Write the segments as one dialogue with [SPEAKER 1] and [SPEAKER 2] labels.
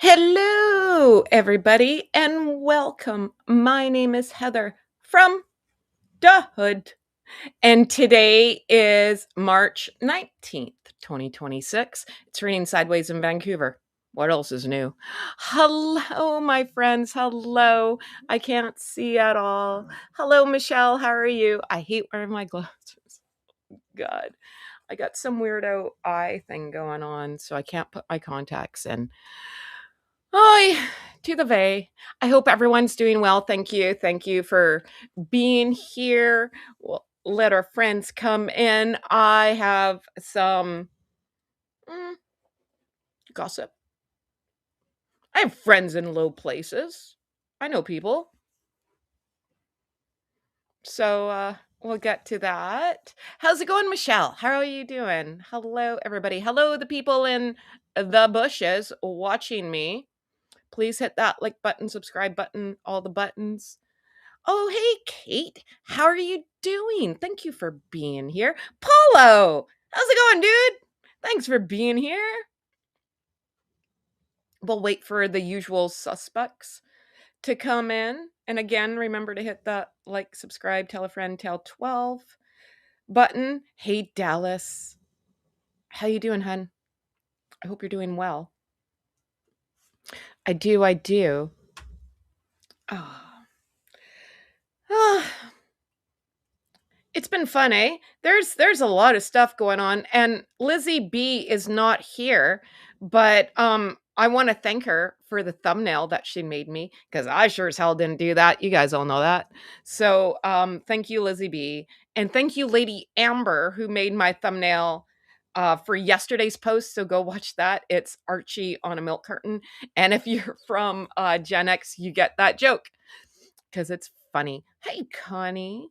[SPEAKER 1] Hello, everybody, and welcome. My name is Heather from the Hood, and today is March 19th, 2026. It's raining sideways in Vancouver. What else is new? Hello, my friends. Hello. I can't see at all. Hello, Michelle. How are you? I hate wearing my glasses. God, I got some weirdo eye thing going on, so I can't put my contacts in. Hi, to the Vay. I hope everyone's doing well. Thank you. Thank you for being here. We'll let our friends come in. I have some mm, gossip. I have friends in low places. I know people. So we'll get to that. How's it going, Michelle? How are you doing? Hello, everybody. Hello, the people in the bushes watching me. Please hit that like button, subscribe button, all the buttons. Oh, hey, Kate. How are you doing? Thank you for being here. Polo, how's it going, dude? Thanks for being here. We'll wait for the usual suspects to come in. And again, remember to hit that like, subscribe, tell a friend, tell 12 button. Hey, Dallas. How you doing, hun? I hope you're doing well. I do. Oh. It's been fun, eh? There's a lot of stuff going on, and Lizzie B is not here, but I want to thank her for the thumbnail that she made me because I sure as hell didn't do that. You guys all know that. So thank you, Lizzie B, and thank you, Lady Amber, who made my thumbnail for yesterday's post. So go watch that. It's Archie on a milk carton, and if you're from Gen X, you get that joke because it's funny. Hey, Connie.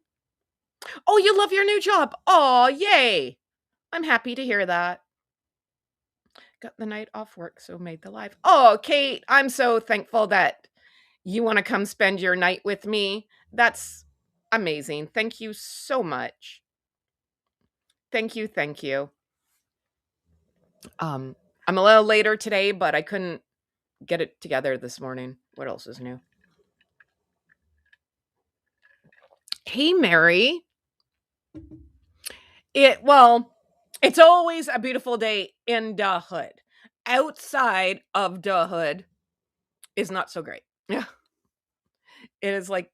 [SPEAKER 1] Oh, you love your new job. Oh, yay. I'm happy to hear that. Got the night off work, so made the live. Oh, Kate, I'm so thankful that you want to come spend your night with me. That's amazing. Thank you so much. Thank you. Thank you. I'm a little later today, but I couldn't get it together this morning. What else is new? Hey, Mary. It's always a beautiful day in the hood. Outside of the hood is not so great. Yeah. It is like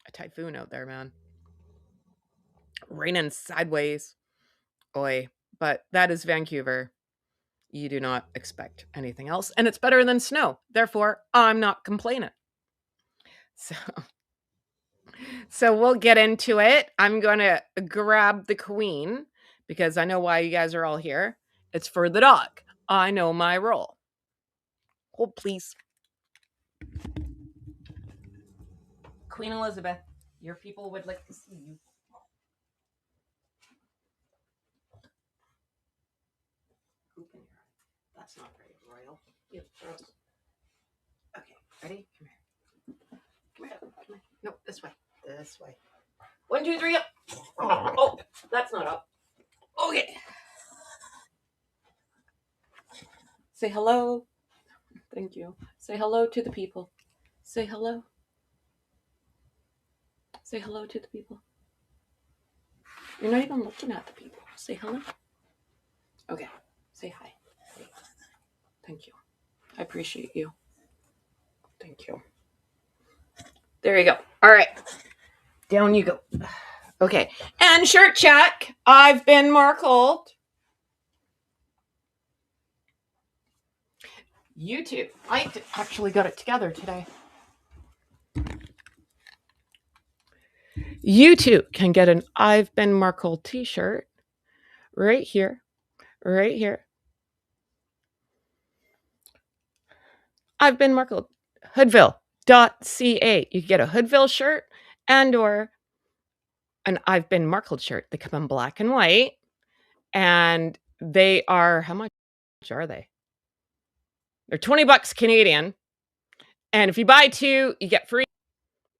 [SPEAKER 1] a typhoon out there, man. Raining sideways. Oi. But that is Vancouver. You do not expect anything else. And it's better than snow. Therefore, I'm not complaining. So so we'll get into it. I'm gonna grab the queen because I know why you guys are all here. It's for the dog. I know my role. Hold, please. Queen Elizabeth, your people would like to see you. That's not very royal. Okay, ready? Come here. Come here. Come here. No, this way. This way. 1, 2, 3, up. Oh, that's not up. Okay. Say hello. Thank you. Say hello to the people. Say hello. Say hello to the people. You're not even looking at the people. Say hello. Okay. Say hi. Thank you. I appreciate you. Thank you. There you go. All right. Down you go. Okay. And shirt check. I've been Markled. YouTube. I actually got it together today. You too can get an I've Been Markled t-shirt right here. Right here. I've Been Markled. Hoodville.ca. You can get a Hoodville shirt and or an I've Been Markled shirt. They come in black and white. And they are, how much are they? They're $20 Canadian. And if you buy 2, you get free.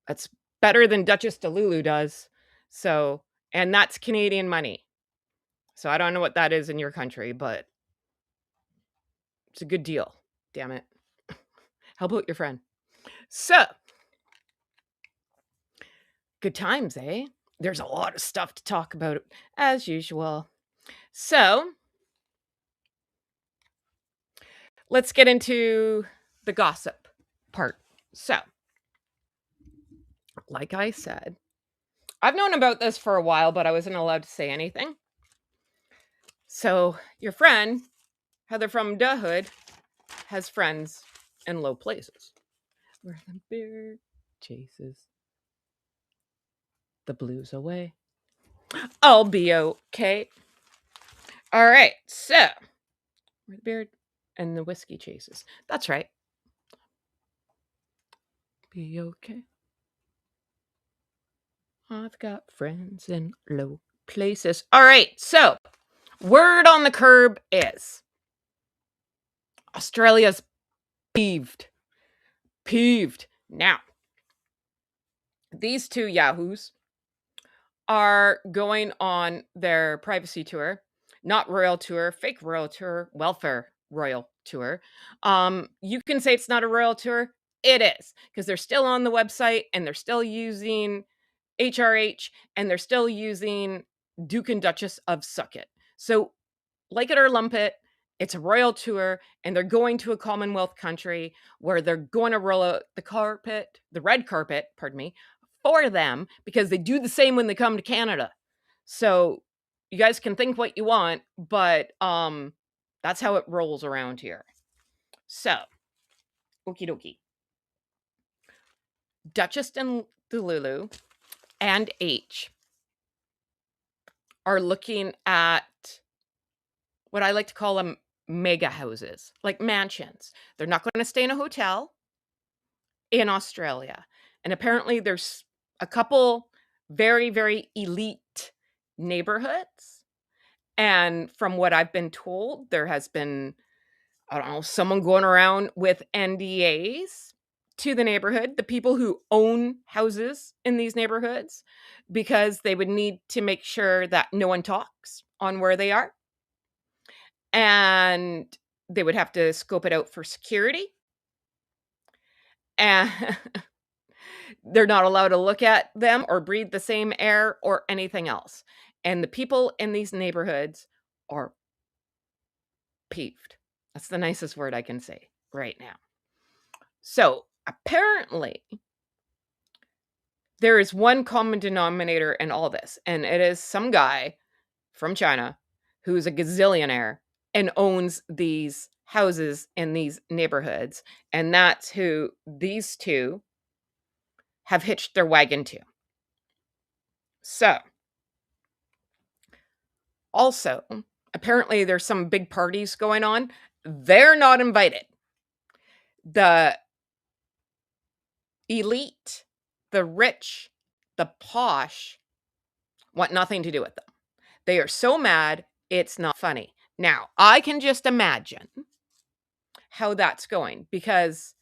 [SPEAKER 1] That's better than Ducess Delulu does. So, and that's Canadian money. So I don't know what that is in your country, but it's a good deal. Damn it. How about your friend? So, good times, eh? There's a lot of stuff to talk about as usual. So, let's get into the gossip part. So, like I said, I've known about this for a while, but I wasn't allowed to say anything. So, your friend, Heather from the Hood, has friends in low places where the bear chases the blues away. I'll be okay. All right, so where the beard and the whiskey chases. That's right. Be okay. I've got friends in low places. All right, so word on the curb is Australia's peeved. Peeved. Now, these two yahoos are going on their privacy tour, not royal tour, fake royal tour, welfare royal tour. You can say it's not a royal tour. It is, because they're still on the website and they're still using HRH and they're still using Duke and Duchess of Suckit. So, like it or lump it, it's a royal tour and they're going to a Commonwealth country where they're going to roll out the red carpet, pardon me, for them because they do the same when they come to Canada. So you guys can think what you want, but that's how it rolls around here. So, okie dokie. Duchess and Delulu and H are looking at what I like to call them mega houses, like mansions. They're not going to stay in a hotel in Australia. And apparently there's a couple very, very elite neighborhoods. And from what I've been told, there has been, I don't know, someone going around with NDAs to the neighborhood, the people who own houses in these neighborhoods, because they would need to make sure that no one talks on where they are. And they would have to scope it out for security. And they're not allowed to look at them or breathe the same air or anything else. And the people in these neighborhoods are peeved. That's the nicest word I can say right now. So apparently, there is one common denominator in all this, and it is some guy from China who's a gazillionaire and owns these houses in these neighborhoods. And that's who these two have hitched their wagon to. So, also, apparently there's some big parties going on. They're not invited. The elite, the rich, the posh want nothing to do with them. They are so mad, it's not funny. Now, I can just imagine how that's going because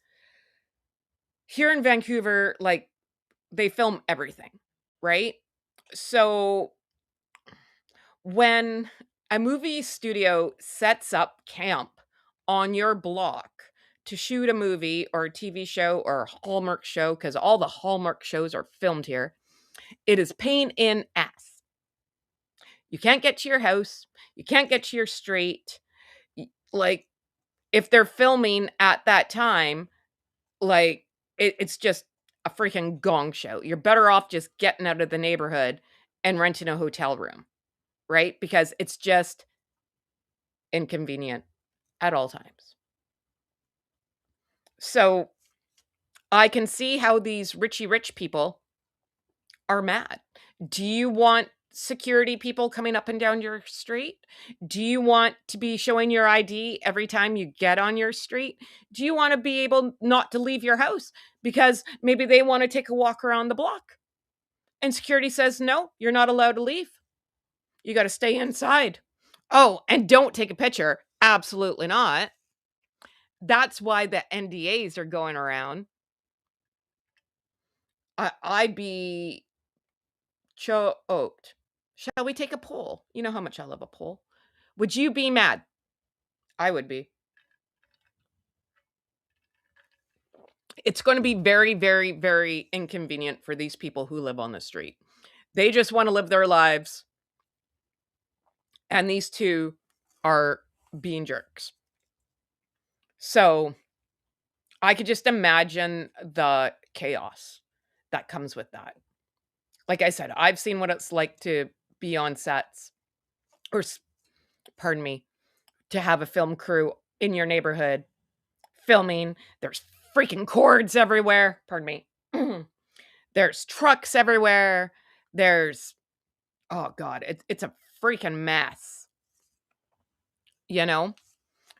[SPEAKER 1] here in Vancouver, like, they film everything, right? So when a movie studio sets up camp on your block to shoot a movie or a TV show or a Hallmark show, because all the Hallmark shows are filmed here, it is pain in ass. You can't get to your house. You can't get to your street. Like, if they're filming at that time, like, it's just a freaking gong show. You're better off just getting out of the neighborhood and renting a hotel room, right? Because it's just inconvenient at all times. So I can see how these richy rich people are mad. Do you want security people coming up and down your street? Do you want to be showing your ID every time you get on your street? Do you want to be able not to leave your house because maybe they want to take a walk around the block? And security says, no, you're not allowed to leave. You got to stay inside. Oh, and don't take a picture. Absolutely not. That's why the NDAs are going around. I'd be choked. Shall we take a poll? You know how much I love a poll. Would you be mad? I would be. It's going to be very, very, very inconvenient for these people who live on the street. They just want to live their lives, and these two are being jerks. So I could just imagine the chaos that comes with that. Like I said, I've seen what it's like to be on sets, or pardon me, to have a film crew in your neighborhood filming. There's freaking cords everywhere. Pardon me. There's trucks everywhere. There's, oh God, it's a freaking mess, you know?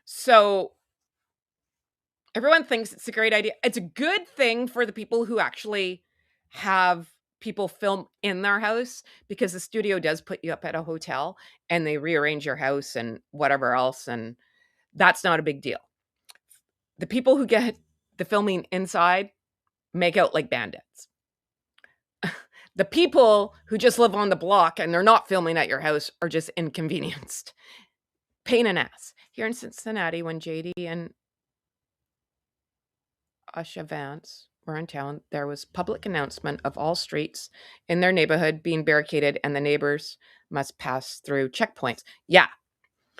[SPEAKER 1] So everyone thinks it's a great idea. It's a good thing for the people who actually have people film in their house, because the studio does put you up at a hotel and they rearrange your house and whatever else. And that's not a big deal. The people who get the filming inside make out like bandits. The people who just live on the block and they're not filming at your house are just inconvenienced. Pain in ass. Here in Cincinnati, when JD and Usha Vance were in town, there was public announcement of all streets in their neighborhood being barricaded and the neighbors must pass through checkpoints. Yeah.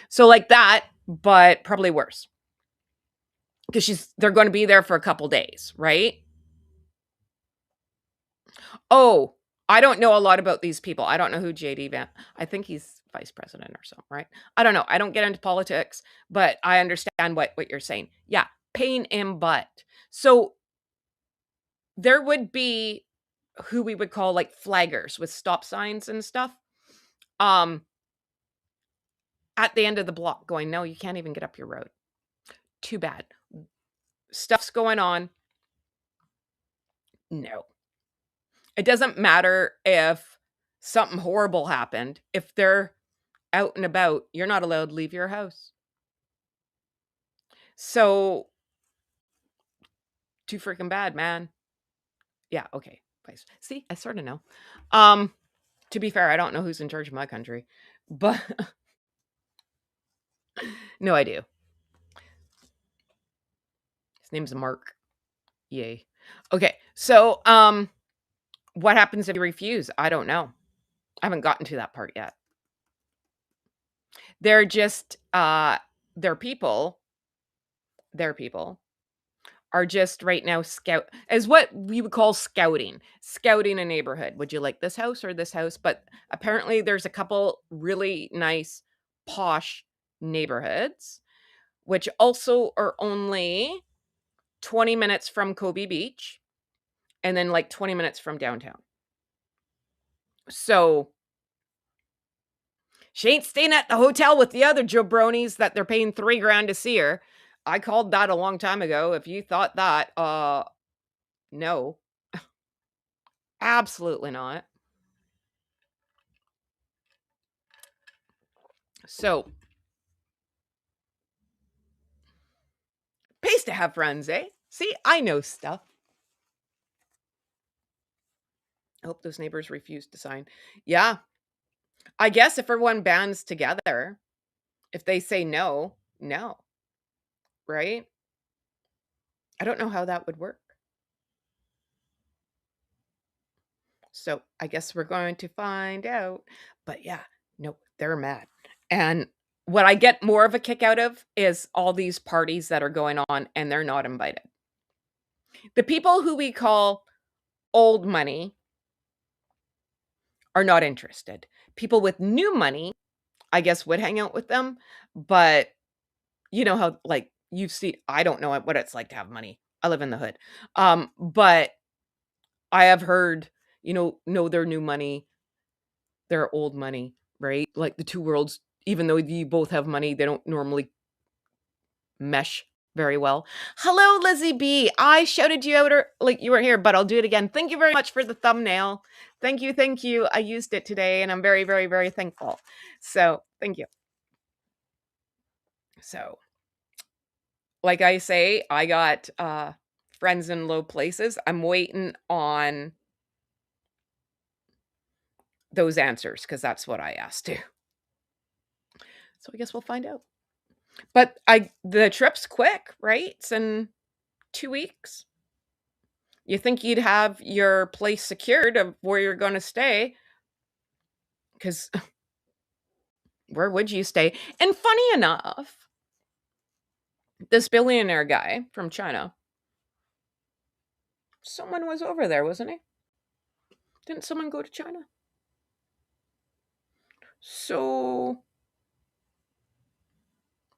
[SPEAKER 1] So like that, but probably worse. Because they're going to be there for a couple days, right? Oh, I don't know a lot about these people. I don't know who JD Van. I think he's vice president or something, right? I don't know. I don't get into politics, but I understand what you're saying. Yeah, pain in butt. So there would be who we would call like flaggers with stop signs and stuff. Um, at the end of the block going, no, you can't even get up your road. Too bad. Stuff's going on. No. It doesn't matter if something horrible happened. If they're out and about, you're not allowed to leave your house. So, too freaking bad, man. Yeah, okay. Please. See, I sort of know. To be fair, I don't know who's in charge of my country, but no, I do. His name's Mark. Yay. Okay. So, what happens if you refuse? I don't know. I haven't gotten to that part yet. They're just their people are just right now is what we would call scouting a neighborhood. Would you like this house or this house? But apparently there's a couple really nice posh neighborhoods, which also are only 20 minutes from Kobe Beach and then like 20 minutes from downtown. So she ain't staying at the hotel with the other jabronis that they're paying $3,000 to see her. I called that a long time ago. If you thought that, no, absolutely not. So, pays to have friends, eh? See, I know stuff. I hope those neighbors refuse to sign. Yeah. I guess if everyone bands together, if they say no, no, right? I don't know how that would work. So I guess we're going to find out. But yeah, no, they're mad. And what I get more of a kick out of is all these parties that are going on and they're not invited. The people who we call old money are not interested. People with new money, I guess, would hang out with them. But you know how, like, you see, I don't know what it's like to have money. I live in the hood. But I have heard, no, their new money, their old money, right? Like the two worlds, even though you both have money, they don't normally mesh very well. Hello, Lizzie B. I shouted you out like you weren't here, but I'll do it again. Thank you very much for the thumbnail. Thank you. Thank you. I used it today and I'm very, very, very thankful. So thank you. So, like I say, I got friends in low places. I'm waiting on those answers because that's what I asked too. So I guess we'll find out. But the trip's quick, right? It's in 2 weeks. You think you'd have your place secured of where you're gonna stay, because where would you stay? And funny enough, this billionaire guy from China, someone was over there, wasn't he? Didn't someone go to China? So,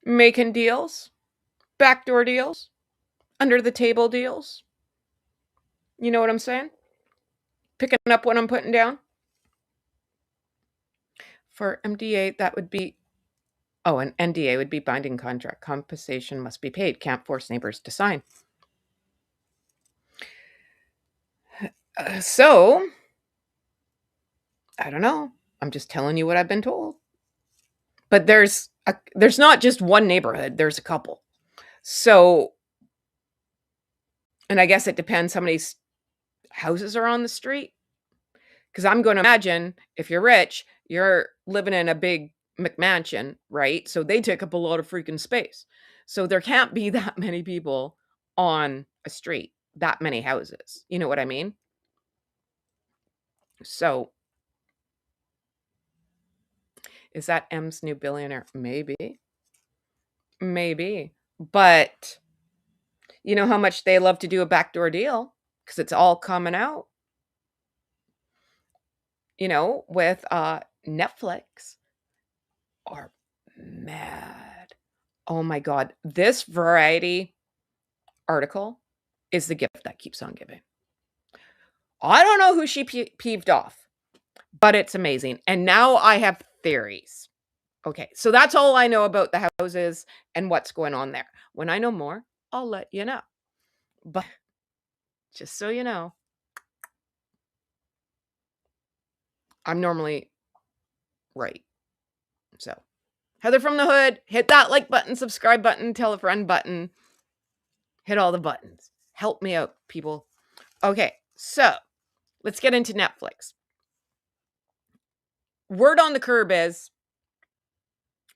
[SPEAKER 1] making deals, backdoor deals, under the table deals. You know what I'm saying? Picking up what I'm putting down. For MDA, that would be, oh, an NDA would be binding contract. Compensation must be paid. Can't force neighbors to sign. So, I don't know. I'm just telling you what I've been told. But there's not just one neighborhood, there's a couple. So, and I guess it depends how many houses are on the street. Because I'm going to imagine if you're rich, you're living in a big McMansion, right? So they take up a lot of freaking space. So there can't be that many people on a street, that many houses. You know what I mean? So is that M's new billionaire? Maybe. Maybe. But you know how much they love to do a backdoor deal because it's all coming out, with Netflix are mad. Oh my God. This Variety article is the gift that keeps on giving. I don't know who she peeved off, but it's amazing. And now I have theories. Okay, so that's all I know about the houses and what's going on there. When I know more, I'll let you know. But just so you know, I'm normally right. So, Heather from the Hood, hit that like button, subscribe button, tell a friend button, hit all the buttons. Help me out, people. Okay, so let's get into Netflix. Word on the curb is,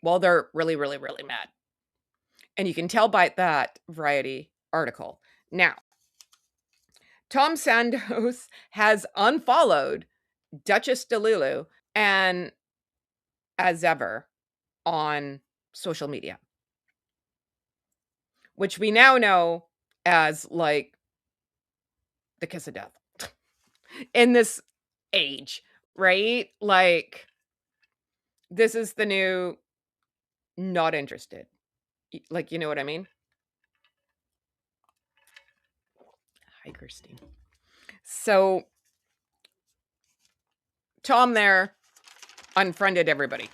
[SPEAKER 1] well, they're really, really, really mad. And you can tell by that Variety article. Now, Tom Sandoz has unfollowed Ducess Delulu and as ever on social media, which we now know as like the kiss of death in this age, right? Like, this is the new not interested. Like, you know what I mean? Hi, Christine. So, Tom there unfriended everybody.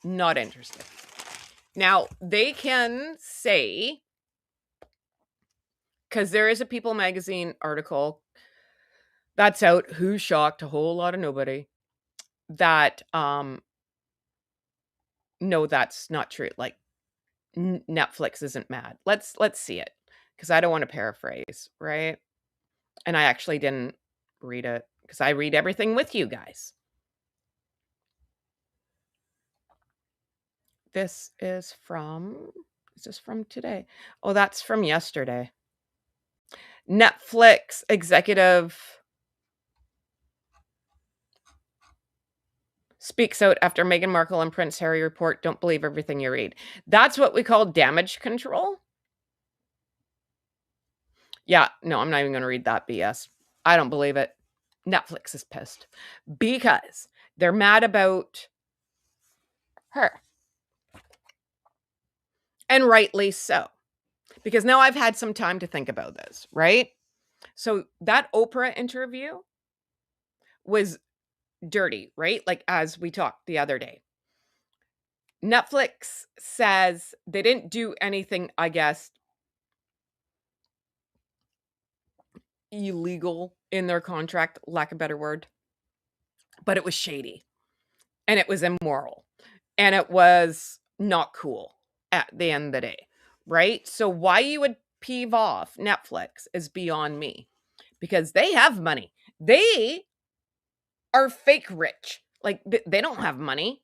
[SPEAKER 1] Not interested. Now, they can say, because there is a People magazine article that's out, who shocked a whole lot of nobody, that no, that's not true. Like, Netflix isn't mad. Let's see it, because I don't want to paraphrase, right? And I actually didn't read it because I read everything with you guys. This is from today? Oh, that's from yesterday. Netflix executive speaks out after Meghan Markle and Prince Harry report, don't believe everything you read. That's what we call damage control. Yeah, no, I'm not even going to read that BS. I don't believe it. Netflix is pissed because they're mad about her. And rightly so. Because now I've had some time to think about this, right? So that Oprah interview was dirty, right? Like, as we talked the other day. Netflix says they didn't do anything, I guess, illegal in their contract, lack of a better word, but it was shady and it was immoral and it was not cool at the end of the day, right? So why you would peeve off Netflix is beyond me, because they have money. They are fake rich. Like, they don't have money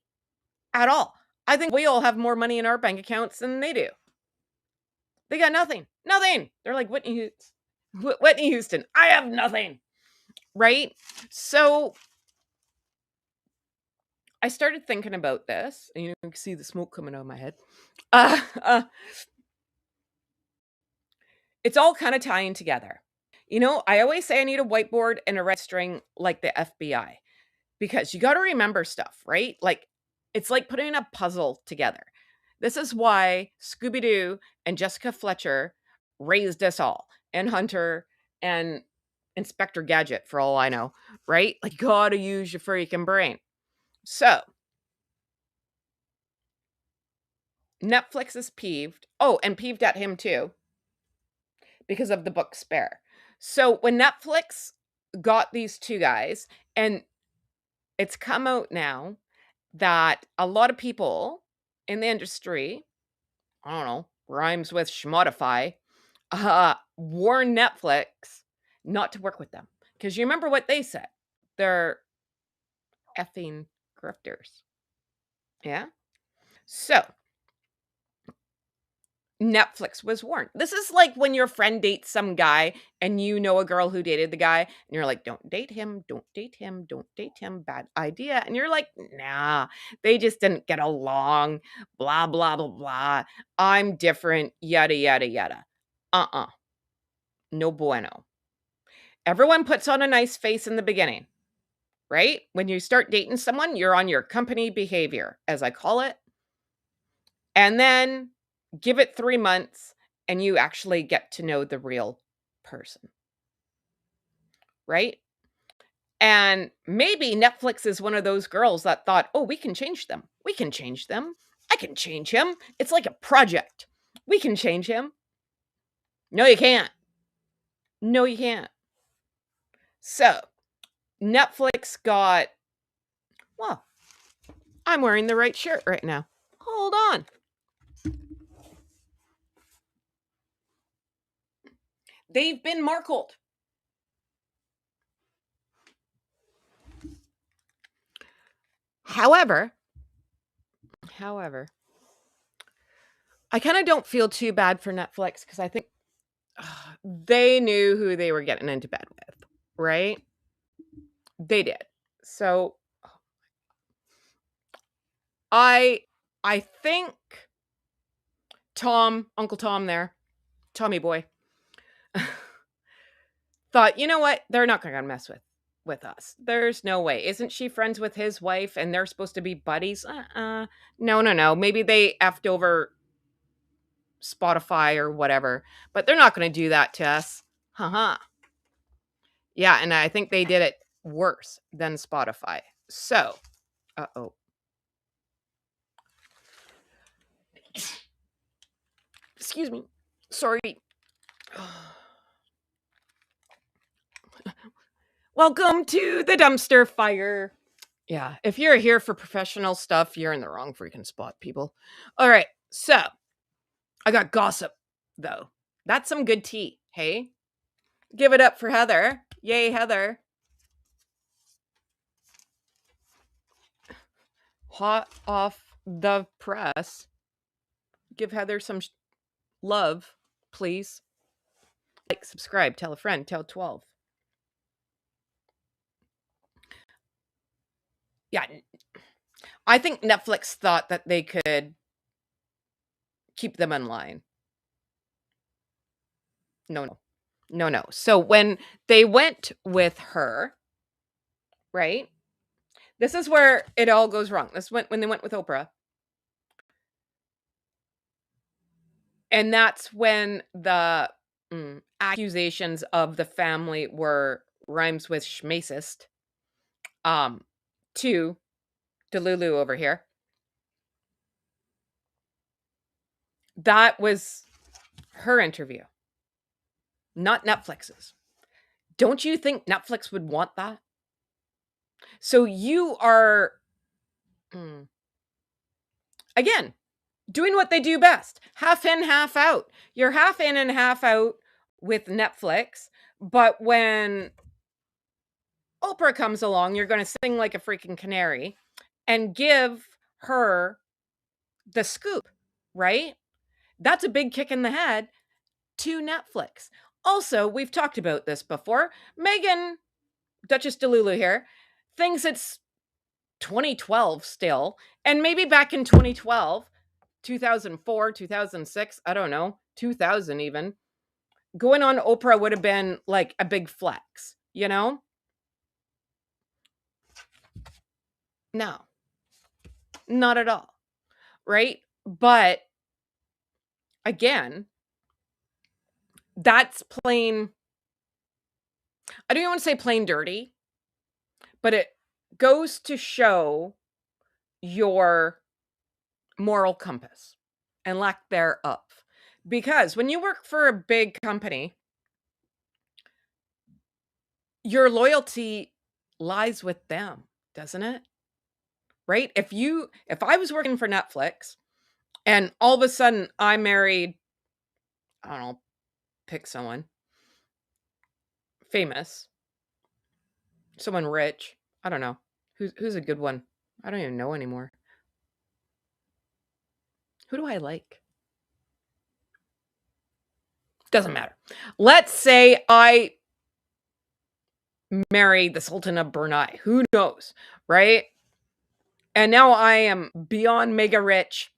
[SPEAKER 1] at all. I think we all have more money in our bank accounts than they do. They got nothing. Nothing. They're like Whitney Hoots. Whitney Houston, I have nothing, right? So I started thinking about this, and you can see the smoke coming out of my head. Uh, uh, it's all kind of tying together. I always say I need a whiteboard and a red string like the FBI because you got to remember stuff, right? Like it's like putting a puzzle together. This is why Scooby Doo and Jessica Fletcher raised us all, and Hunter and Inspector Gadget, for all I know, right? Like, gotta use your freaking brain. So, Netflix is peeved. Oh, and peeved at him too because of the book Spare. So, when Netflix got these two guys, and it's come out now that a lot of people in the industry, I don't know, rhymes with schmodify, warn Netflix not to work with them. Because you remember what they said. They're effing grifters. Yeah. So Netflix was warned. This is like when your friend dates some guy and you know a girl who dated the guy, and you're like, don't date him, don't date him, don't date him, bad idea. And you're like, nah, they just didn't get along, blah, blah, blah, blah. I'm different, yada, yada, yada. No bueno. Everyone puts on a nice face in the beginning, right? When you start dating someone, you're on your company behavior, as I call it. And then give it 3 months and you actually get to know the real person, right? And maybe Netflix is one of those girls that thought, "Oh, we can change them. We can change them. I can change him. It's like a project. We can change him." No, you can't. No, you can't. So, Netflix got, well, I'm wearing the right shirt right now. Hold on. They've been markled. However, I kind of don't feel too bad for Netflix because I think they knew who they were getting into bed with, right? They did. So I I think Uncle Tom there, Tommy boy, thought, you know what? They're not gonna mess with us. There's no way. Isn't she friends with his wife and they're supposed to be buddies? No, no, no. Maybe they effed over Spotify or whatever, but they're not gonna do that to us. Haha. Yeah, and I think they did it worse than Spotify. So, uh-oh. Excuse me. Sorry. Welcome to the dumpster fire. Yeah, if you're here for professional stuff, you're in the wrong freaking spot, people. All right, so I got gossip, though. That's some good tea, hey? Give it up for Heather. Yay, Heather. Hot off the press. Give Heather some love, please. Like, subscribe, tell a friend, tell 12. Yeah, I think Netflix thought that they could keep them in line. No, no. No, no. So when they went with her, right? This is where it all goes wrong. This went when they went with Oprah. And that's when the accusations of the family were rhymes with schmacist. To Delulu over here. That was her interview, not Netflix's. Don't you think Netflix would want that? So you are, again, doing what they do best. Half in, half out. You're half in and half out with Netflix, but when Oprah comes along, you're going to sing like a freaking canary and give her the scoop, right? That's a big kick in the head to Netflix. Also, we've talked about this before. Megan, Duchess Delulu here, thinks it's 2012 still. And maybe back in 2012, 2004, 2006, I don't know, 2000 even, going on Oprah would have been like a big flex, you know? No, not at all. Right? But again, that's plain, I don't even want to say plain dirty, but it goes to show your moral compass and lack thereof. Because when you work for a big company, your loyalty lies with them, doesn't it? Right? If I was working for Netflix and all of a sudden I married, I don't know, pick someone famous, someone rich, I don't know. Who's a good one? I don't even know anymore. Who do I like? Doesn't matter. Let's say I marry the Sultan of Brunei. Who knows, right? And now I am beyond mega rich,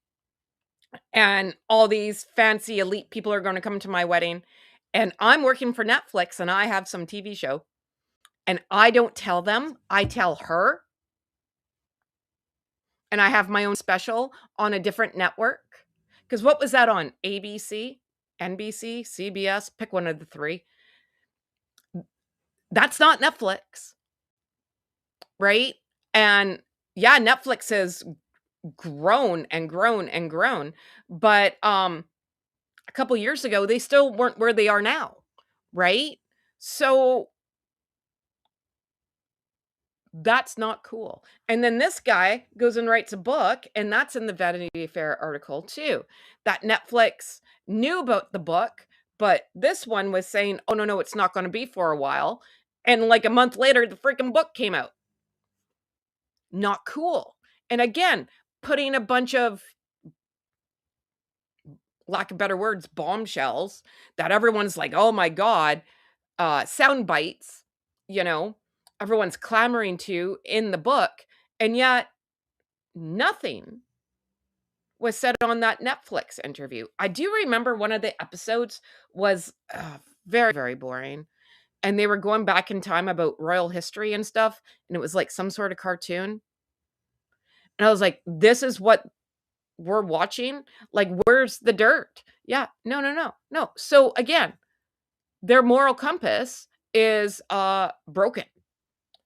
[SPEAKER 1] and all these fancy elite people are going to come to my wedding. And I'm working for Netflix and I have some TV show. And I don't tell them, I tell her. And I have my own special on a different network. Because what was that on? ABC, NBC, CBS? Pick one of the three. That's not Netflix, right? And yeah, Netflix has grown and grown and grown, but a couple years ago they still weren't where they are now, right? So that's not cool. And then this guy goes and writes a book, and that's in the Vanity Fair article too. That Netflix knew about the book, but this one was saying, "Oh no, it's not going to be for a while." And like a month later the freaking book came out. Not cool. And again, putting a bunch of, lack of better words, bombshells that everyone's like, "Oh my god," sound bites, you know, everyone's clamoring to in the book, and yet nothing was said on that Netflix interview. I do remember one of the episodes was very, very boring, and they were going back in time about royal history and stuff, and it was like some sort of cartoon. And I was like, "This is what we're watching? Like, where's the dirt?" Yeah, no. So again, their moral compass is broken.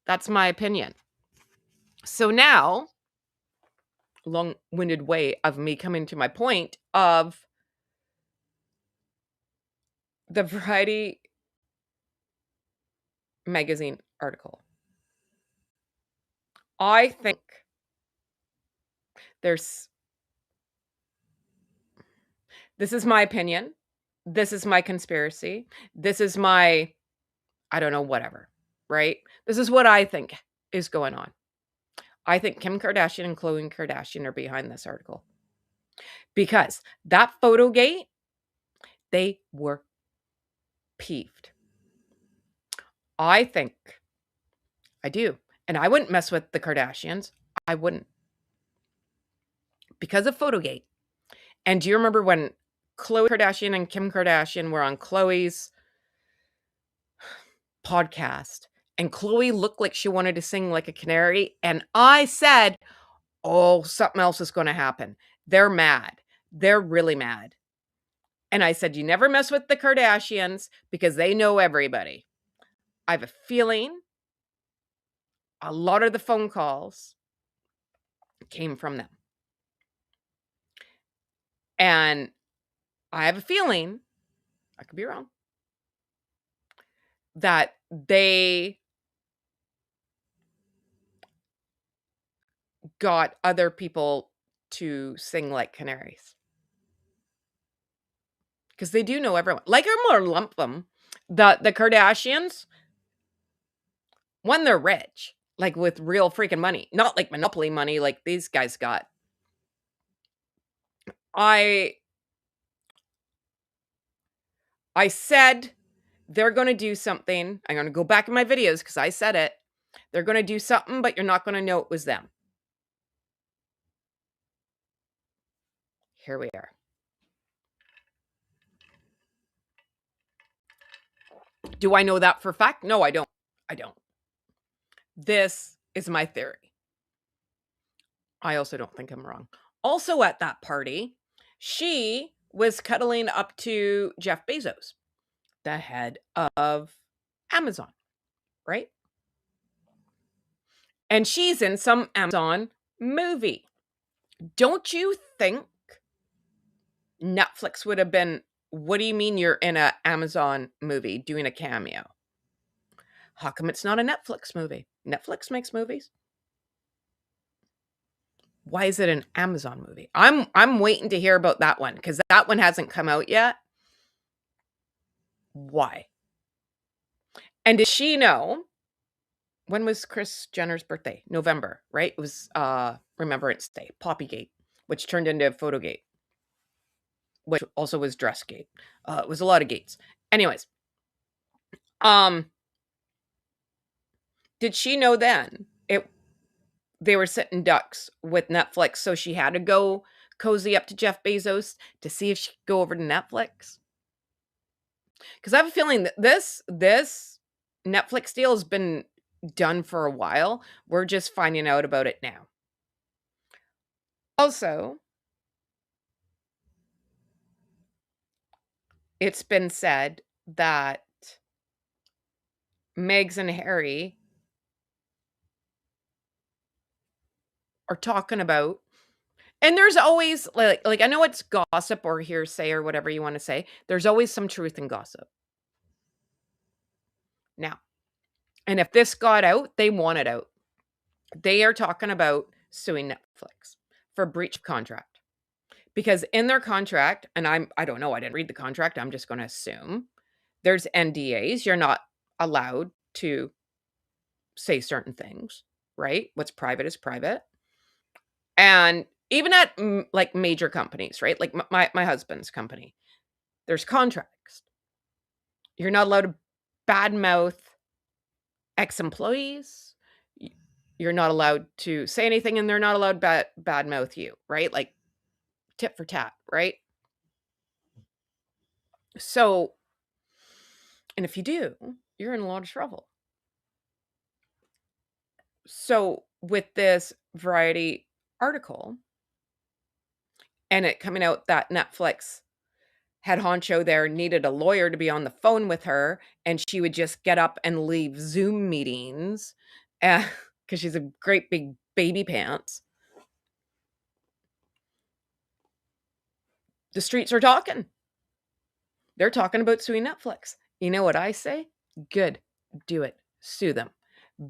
[SPEAKER 1] That's my opinion. So now, long-winded way of me coming to my point of the Variety magazine article. I think there's, this is my opinion. This is my conspiracy. This is my, I don't know, whatever, right? This is what I think is going on. I think Kim Kardashian and Khloe Kardashian are behind this article because that photo gate, they were peeved. I think, I do. And I wouldn't mess with the Kardashians. I wouldn't. Because of Photogate. And do you remember when Khloe Kardashian and Kim Kardashian were on Khloe's podcast and Khloe looked like she wanted to sing like a canary? And I said, "Oh, something else is going to happen. They're mad. They're really mad." And I said, "You never mess with the Kardashians because they know everybody." I have a feeling a lot of the phone calls came from them. And I have a feeling, I could be wrong, that they got other people to sing like canaries. Because they do know everyone. Like them or lump them. The Kardashians, when they're rich, like with real freaking money, not like monopoly money like these guys got. I said They're gonna do something. I'm gonna go back in my videos because I said it. They're gonna do something, but you're not gonna know it was them. Here we are. Do I know that for a fact? No, I don't. I don't. This is my theory. I also don't think I'm wrong. Also at that party, she was cuddling up to Jeff Bezos, the head of Amazon, right? And she's in some Amazon movie. Don't you think Netflix would have been, what do you mean you're in a Amazon movie doing a cameo? How come it's not a Netflix movie? Netflix makes movies. Why is it an Amazon movie? I'm waiting to hear about that one because that one hasn't come out yet. Why? And did she know when was Kris Jenner's birthday? November, right? It was Remembrance Day, Poppygate, which turned into Photogate, which also was Dressgate. It was a lot of gates. Anyways, um, did she know then they were sitting ducks with Netflix, so she had to go cozy up to Jeff Bezos to see if she could go over to Netflix? Because I have a feeling that this Netflix deal has been done for a while. We're just finding out about it now. Also, it's been said that Megs and Harry are talking about, and there's always like I know it's gossip or hearsay or whatever you want to say. There's always some truth in gossip. Now, and if this got out, they want it out. They are talking about suing Netflix for breach of contract. Because in their contract, and I don't know, I didn't read the contract, I'm just going to assume there's NDAs. You're not allowed to say certain things, right? What's private is private. And even at like major companies, right? Like my husband's company, there's contracts. You're not allowed to badmouth ex-employees. You're not allowed to say anything, and they're not allowed badmouth you, right? Like tit for tat, right? So, and if you do, you're in a lot of trouble. So, with this Variety article and it coming out that Netflix head honcho there needed a lawyer to be on the phone with her, and she would just get up and leave Zoom meetings because she's a great big baby pants. The streets are talking. They're talking about suing Netflix. You know what I say? Good. Do it. Sue them.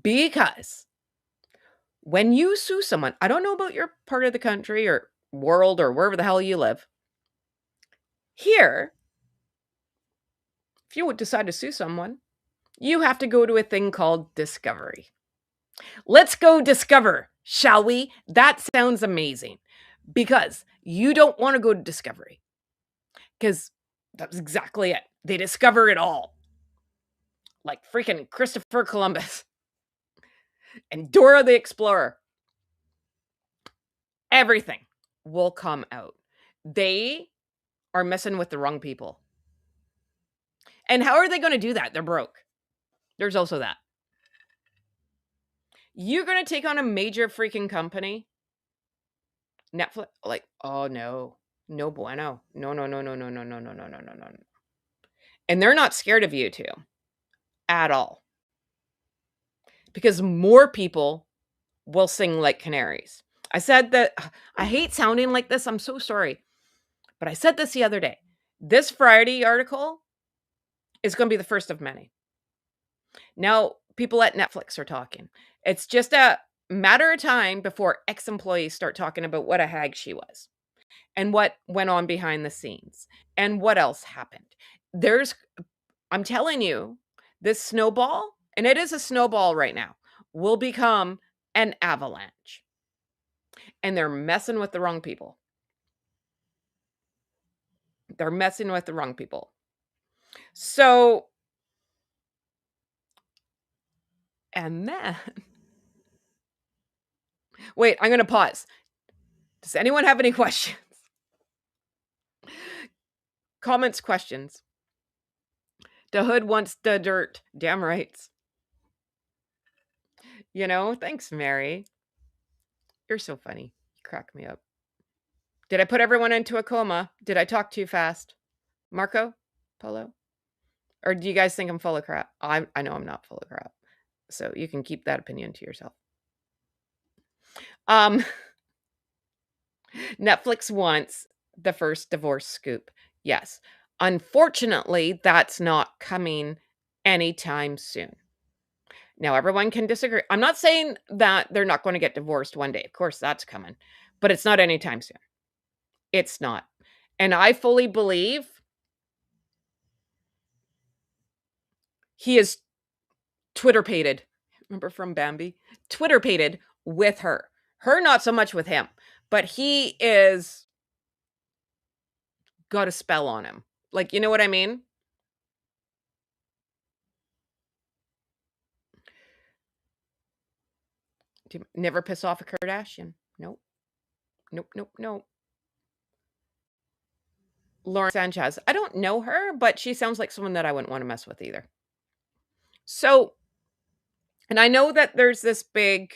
[SPEAKER 1] Because when you sue someone, I don't know about your part of the country or world or wherever the hell you live. Here, if you would decide to sue someone, you have to go to a thing called discovery. Let's go discover, shall we? That sounds amazing because you don't want to go to discovery because that's exactly it. They discover it all. Like freaking Christopher Columbus and Dora the Explorer. Everything will come out. They are messing with the wrong people. And how are they going to do that? They're broke. There's also that. You're going to take on a major freaking company? Netflix? Like, oh no. No bueno. No, no, no, no, no, no, no, no, no, no, no, no. And they're not scared of you two at all. Because more people will sing like canaries. I said that I hate sounding like this. I'm so sorry. But I said this the other day. This Friday article is going to be the first of many. Now, people at Netflix are talking. It's just a matter of time before ex-employees start talking about what a hag she was and what went on behind the scenes and what else happened. I'm telling you, this snowball, and it is a snowball right now, will become an avalanche. And they're messing with the wrong people. They're messing with the wrong people. So And then wait, I'm gonna pause. Does anyone have any questions? Comments, questions. The hood wants the dirt. Damn rights. Thanks, Mary. You're so funny. You crack me up. Did I put everyone into a coma? Did I talk too fast? Marco? Polo? Or do you guys think I'm full of crap? I know I'm not full of crap. So you can keep that opinion to yourself. Um, Netflix wants the first divorce scoop. Yes. Unfortunately, that's not coming anytime soon. Now, everyone can disagree. I'm not saying that they're not going to get divorced one day. Of course, that's coming, but it's not anytime soon. It's not. And I fully believe he is Twitter-pated. Remember from Bambi? Twitter-pated with her. Her, not so much with him, but he is got a spell on him. Like, you know what I mean? Never piss off a Kardashian. Nope. Nope, nope, nope. Lauren Sanchez. I don't know her, but she sounds like someone that I wouldn't want to mess with either. So, and I know that there's this big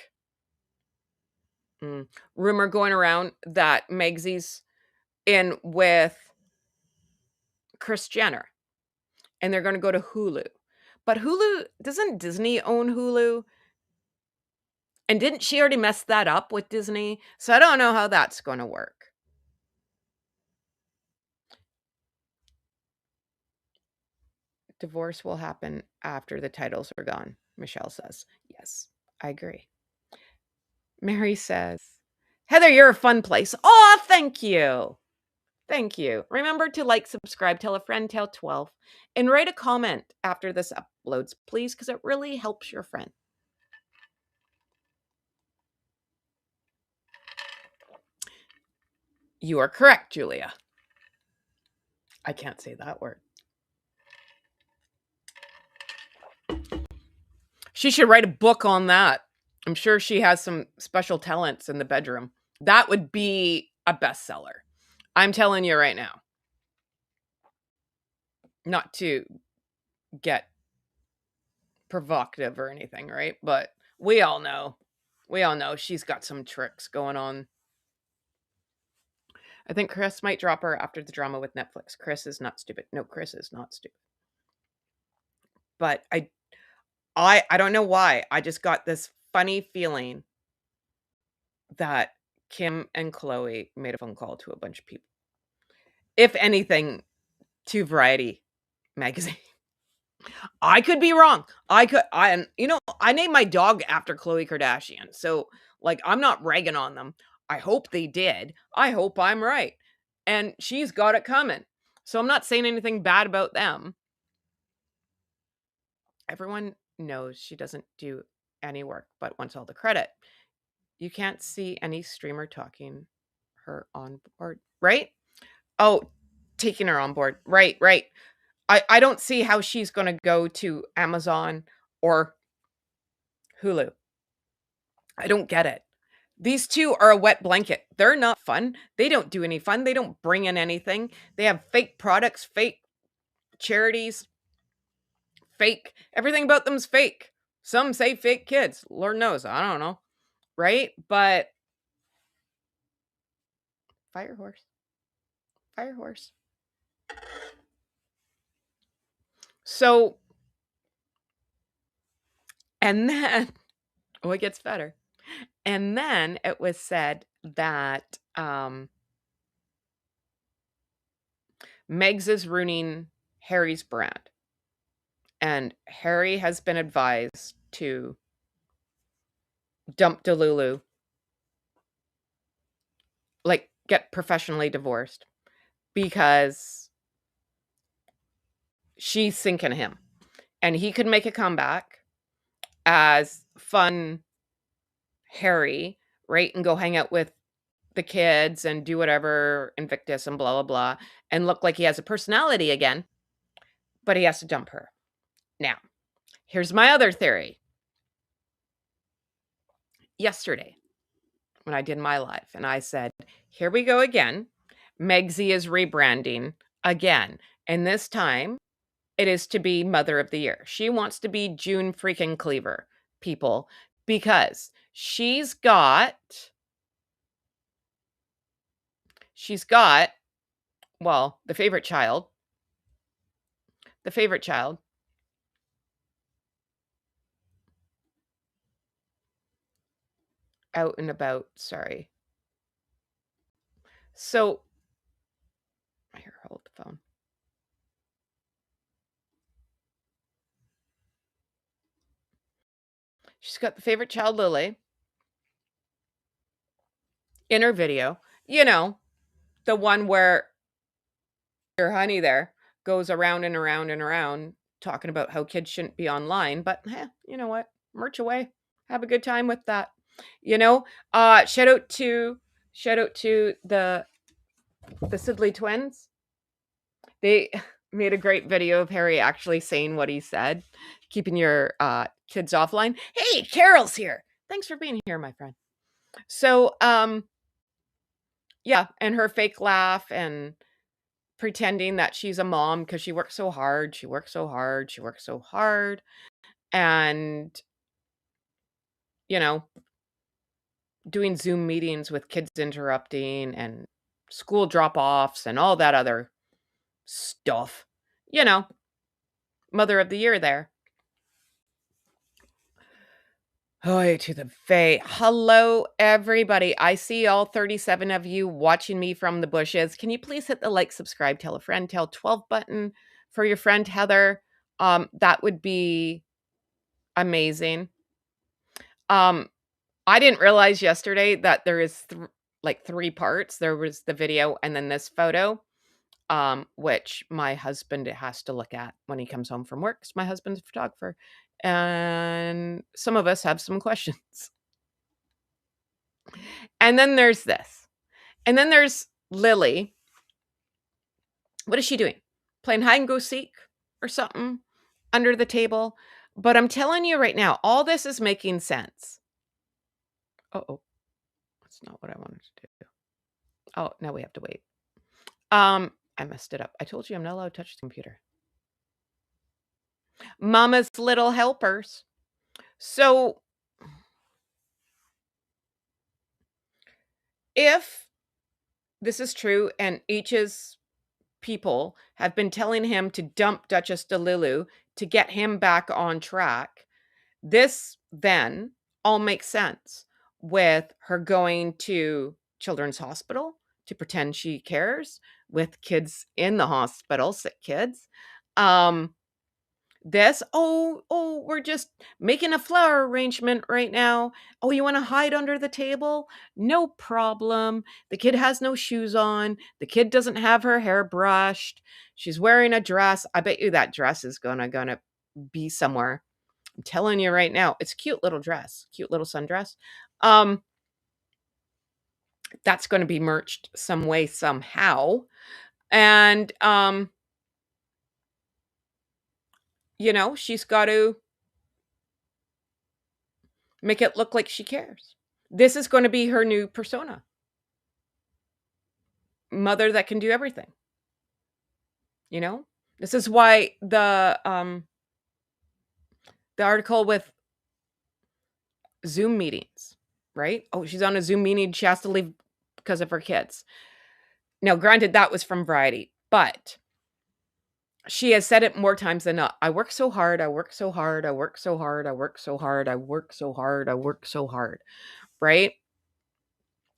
[SPEAKER 1] rumor going around that Megsy's in with Kris Jenner and they're going to go to Hulu. But Hulu, doesn't Disney own Hulu? And didn't she already mess that up with Disney? So I don't know how that's going to work. Divorce will happen after the titles are gone, Michelle says. Yes, I agree. Mary says, Heather, you're a fun place. Oh, thank you. Thank you. Remember to like, subscribe, tell a friend, tell 12, and write a comment after this uploads, please, because it really helps your friend. You are correct, Julia. I can't say that word. She should write a book on that. I'm sure she has some special talents in the bedroom. That would be a bestseller. I'm telling you right now. Not to get provocative or anything, right? But we all know she's got some tricks going on. I think Kris might drop her after the drama with Netflix. Kris is not stupid. No, Kris is not stupid. But I don't know why. I just got this funny feeling that Kim and Khloe made a phone call to a bunch of people. If anything, to Variety magazine. I could be wrong. I named my dog after Khloe Kardashian. So, like, I'm not ragging on them. I hope they did. I hope I'm right. And she's got it coming. So I'm not saying anything bad about them. Everyone knows she doesn't do any work but wants all the credit. You can't see any streamer talking her on board, right? Oh, taking her on board. Right. I don't see how she's going to go to Amazon or Hulu. I don't get it. These two are a wet blanket. They're not fun. They don't do any fun. They don't bring in anything. They have fake products, fake charities, fake. Everything about them's fake. Some say fake kids. Lord knows. I don't know. Right? But fire horse. Fire horse. So, and then, oh, it gets better. And then it was said that Megs is ruining Harry's brand. And Harry has been advised to dump Delulu, like get professionally divorced, because she's sinking him. And he could make a comeback as fun Harry, right? And go hang out with the kids and do whatever, Invictus and blah, blah, blah, and look like he has a personality again, but he has to dump her. Now, here's my other theory. yesterday when I did my live, and I said, "Here we go again. Megsy is rebranding again, and this time it is to be Mother of the Year. She wants to be June freaking Cleaver, people, because she's got, well, the favorite child out and about. Sorry. So, here, hold the phone. She's got the favorite child, Lily, in her video. You know, the one where your honey there goes around and around and around talking about how kids shouldn't be online. But you know what? Merch away. Have a good time with that. You know, shout out to the Sidley twins. They made a great video of Harry actually saying what he said, keeping your kids offline. Hey, Carol's here. Thanks for being here, my friend. So, yeah, and her fake laugh and pretending that she's a mom because she works so hard. She works so hard. She works so hard. And, you know, doing Zoom meetings with kids interrupting and school drop offs and all that other stuff. You know, Mother of the Year there. Hoy to the Fae. Hello, everybody. I see all 37 of you watching me from the bushes. Can you please hit the like, subscribe, tell a friend, tell 12 button for your friend Heather? That would be amazing. I didn't realize yesterday that there is like 3 parts. There was the video and then this photo, which my husband has to look at when he comes home from work 'cause my husband's a photographer. And some of us have some questions. And then there's this. And then there's Lily. What is she doing? Playing hide and go seek or something under the table. But I'm telling you right now, all this is making sense. Oh, that's not what I wanted to do. Oh, now we have to wait. I messed it up. I told you I'm not allowed to touch the computer. Mama's little helpers. So if this is true and H's people have been telling him to dump Duchess Delulu to get him back on track, this then all makes sense with her going to Children's Hospital to pretend she cares with kids in the hospital, sick kids. We're just making a flower arrangement right now. Oh, you want to hide under the table? No problem. The kid has no shoes on. The kid doesn't have her hair brushed. She's wearing a dress. I bet you that dress is gonna be somewhere. I'm telling you right now, it's a cute little dress, cute little sundress. That's going to be merched some way, somehow. And, she's got to make it look like she cares. This is going to be her new persona. Mother that can do everything. This is why the article with Zoom meetings, right? Oh, she's on a Zoom meeting. She has to leave because of her kids. Now, granted, that was from Variety, but she has said it more times than not. I work so hard. I work so hard. I work so hard. I work so hard. I work so hard. I work so hard. Right?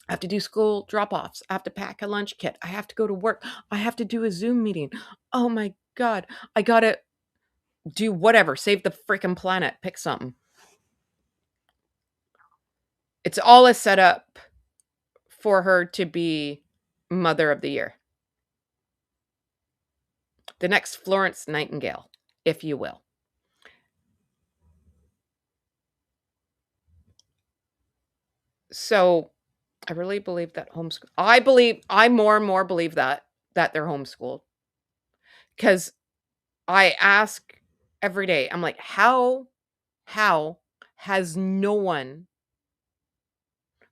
[SPEAKER 1] I have to do school drop-offs. I have to pack a lunch kit. I have to go to work. I have to do a Zoom meeting. Oh my God. I got to do whatever. Save the freaking planet. Pick something. It's all a setup for her to be Mother of the Year. The next Florence Nightingale, if you will. So I really believe that I more and more believe that they're homeschooled. Because I ask every day, I'm like, how has no one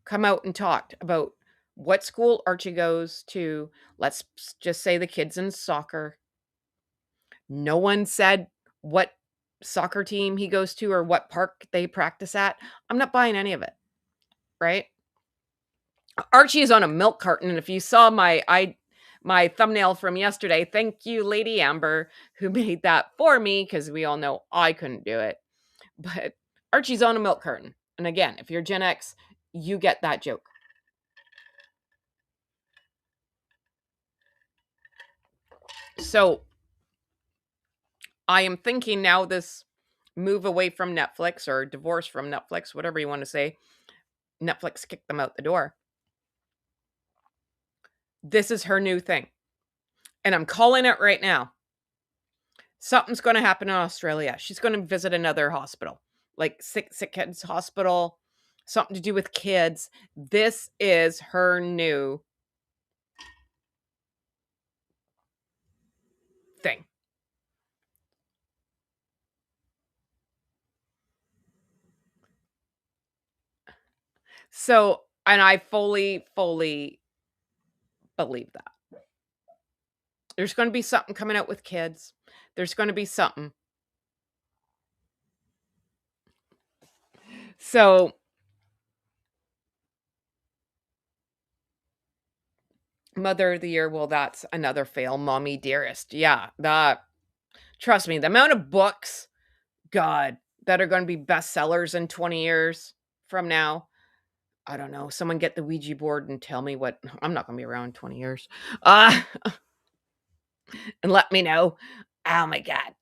[SPEAKER 1] come out and talked about what school Archie goes to. Let's just say the kids in soccer. No one said what soccer team he goes to or what park they practice at. I'm not buying any of it, right? Archie is on a milk carton, and if you saw my thumbnail from yesterday, thank you, Lady Amber, who made that for me because we all know I couldn't do it. But Archie's on a milk carton, and again, if you're Gen X, you get that joke. So I am thinking now this move away from Netflix or divorce from Netflix, whatever you want to say. Netflix kicked them out the door. This is her new thing. And I'm calling it right now. Something's going to happen in Australia. She's going to visit another hospital, like sick kids hospital, something to do with kids. This is her new thing. So, and I fully believe that. There's going to be something coming out with kids. There's going to be something. So, Mother of the Year, well, that's another fail. Mommy Dearest. Yeah, that, trust me, the amount of books, God, that are going to be bestsellers in 20 years from now. I don't know. Someone get the Ouija board and tell me what. I'm not going to be around in 20 years. Uh, and let me know. Oh my God.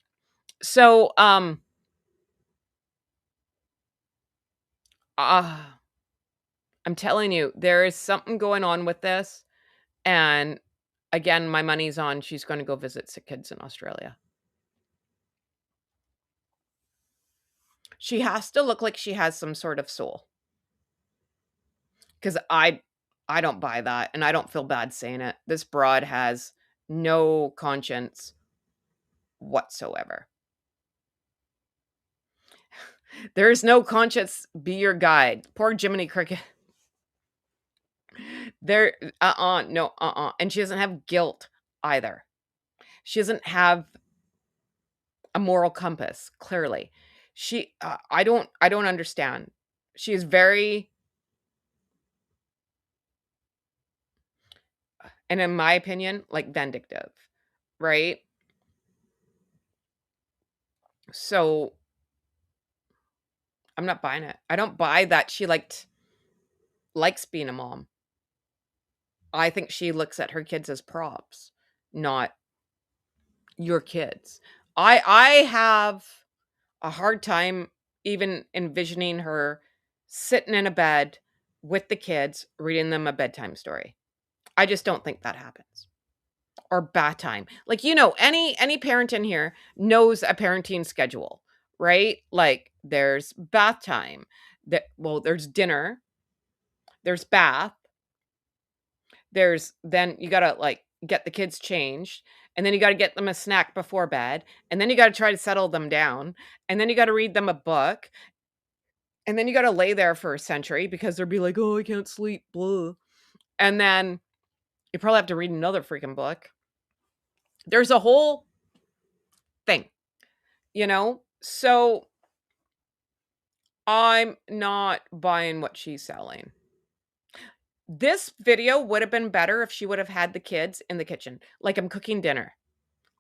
[SPEAKER 1] So, uh, I'm telling you, there is something going on with this. And again, my money's on she's going to go visit sick kids in Australia. She has to look like she has some sort of soul. Because I don't buy that. And I don't feel bad saying it. This broad has no conscience whatsoever. There is no conscience, be your guide. Poor Jiminy Cricket. There, no, and she doesn't have guilt either. She doesn't have a moral compass. Clearly, I don't understand. She is very, and in my opinion, like vindictive, right? So I'm not buying it. I don't buy that she likes being a mom. I think she looks at her kids as props, not your kids. I have a hard time even envisioning her sitting in a bed with the kids reading them a bedtime story. I just don't think that happens. Or bath time. Like, any parent in here knows a parenting schedule, right? Like there's bath time. There's dinner, there's bath, then you got to like get the kids changed, and then you got to get them a snack before bed, and then you got to try to settle them down, and then you got to read them a book, and then you got to lay there for a century because they'll be like, "Oh, I can't sleep." Blah. And then you probably have to read another freaking book. There's a whole thing, So I'm not buying what she's selling. This video would have been better if she would have had the kids in the kitchen, like I'm cooking dinner.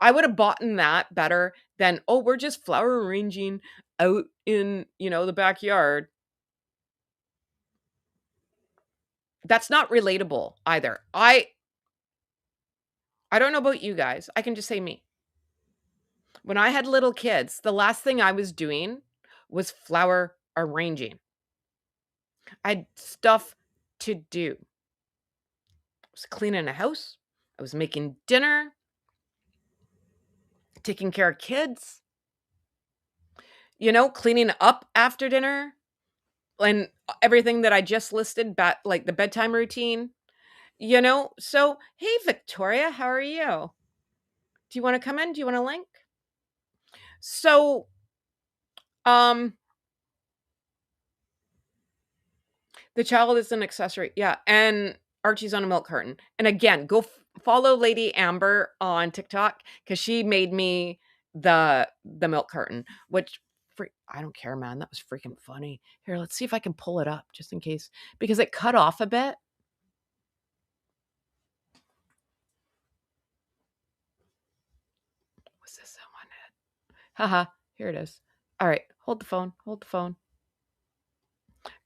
[SPEAKER 1] I would have bought in that better than, oh, we're just flower arranging out in, the backyard. That's not relatable either. I don't know about you guys. I can just say me. When I had little kids, the last thing I was doing was flower arranging. I had stuff to do. I was cleaning a house. I was making dinner, taking care of kids, cleaning up after dinner, and everything that I just listed, like the bedtime routine, So, hey, Victoria, how are you? Do you want to come in? Do you want a link? So, um, The child is an accessory. Yeah, and Archie's on a milk carton. And again, go follow Lady Amber on TikTok because she made me the milk carton, which I don't care, man. That was freaking funny. Here, let's see if I can pull it up just in case because it cut off a bit. Was this someone? Haha, here it is. All right, hold the phone. Hold the phone.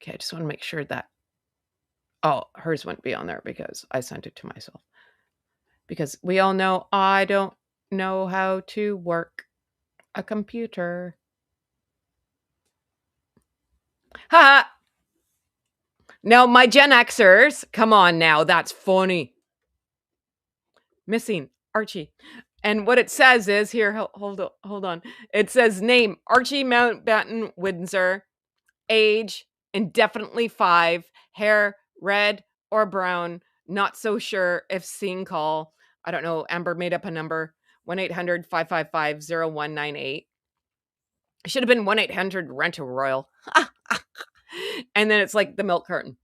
[SPEAKER 1] Okay, I just want to make sure that. Oh, hers wouldn't be on there because I sent it to myself. Because we all know I don't know how to work a computer. Ha! Now, my Gen Xers, come on now, that's funny. Missing Archie. And what it says is here, hold on. It says name Archie Mountbatten Windsor, age indefinitely 5, hair red or brown, not so sure if seen call. I don't know. Amber made up a number 1-800-555-0198. It should have been 1-800 Rent a Royal. And then it's like the milk carton.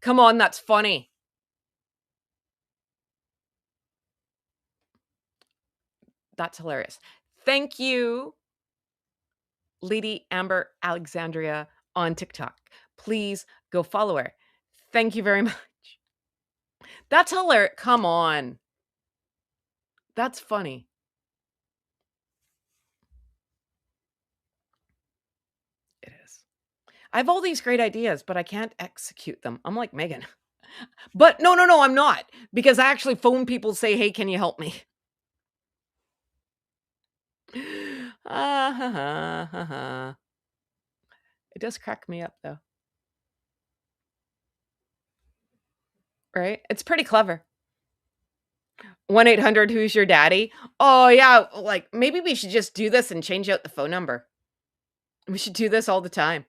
[SPEAKER 1] Come on, that's funny. That's hilarious. Thank you, Lady Amber Alexandria on TikTok. Please go follow her. Thank you very much. That's hilarious. Come on. That's funny. It is. I have all these great ideas, but I can't execute them. I'm like Meghan. But no, I'm not. Because I actually phone people say, hey, can you help me? It does crack me up, though. Right? It's pretty clever. 1-800 who's your daddy? Oh, yeah. Like, maybe we should just do this and change out the phone number. We should do this all the time.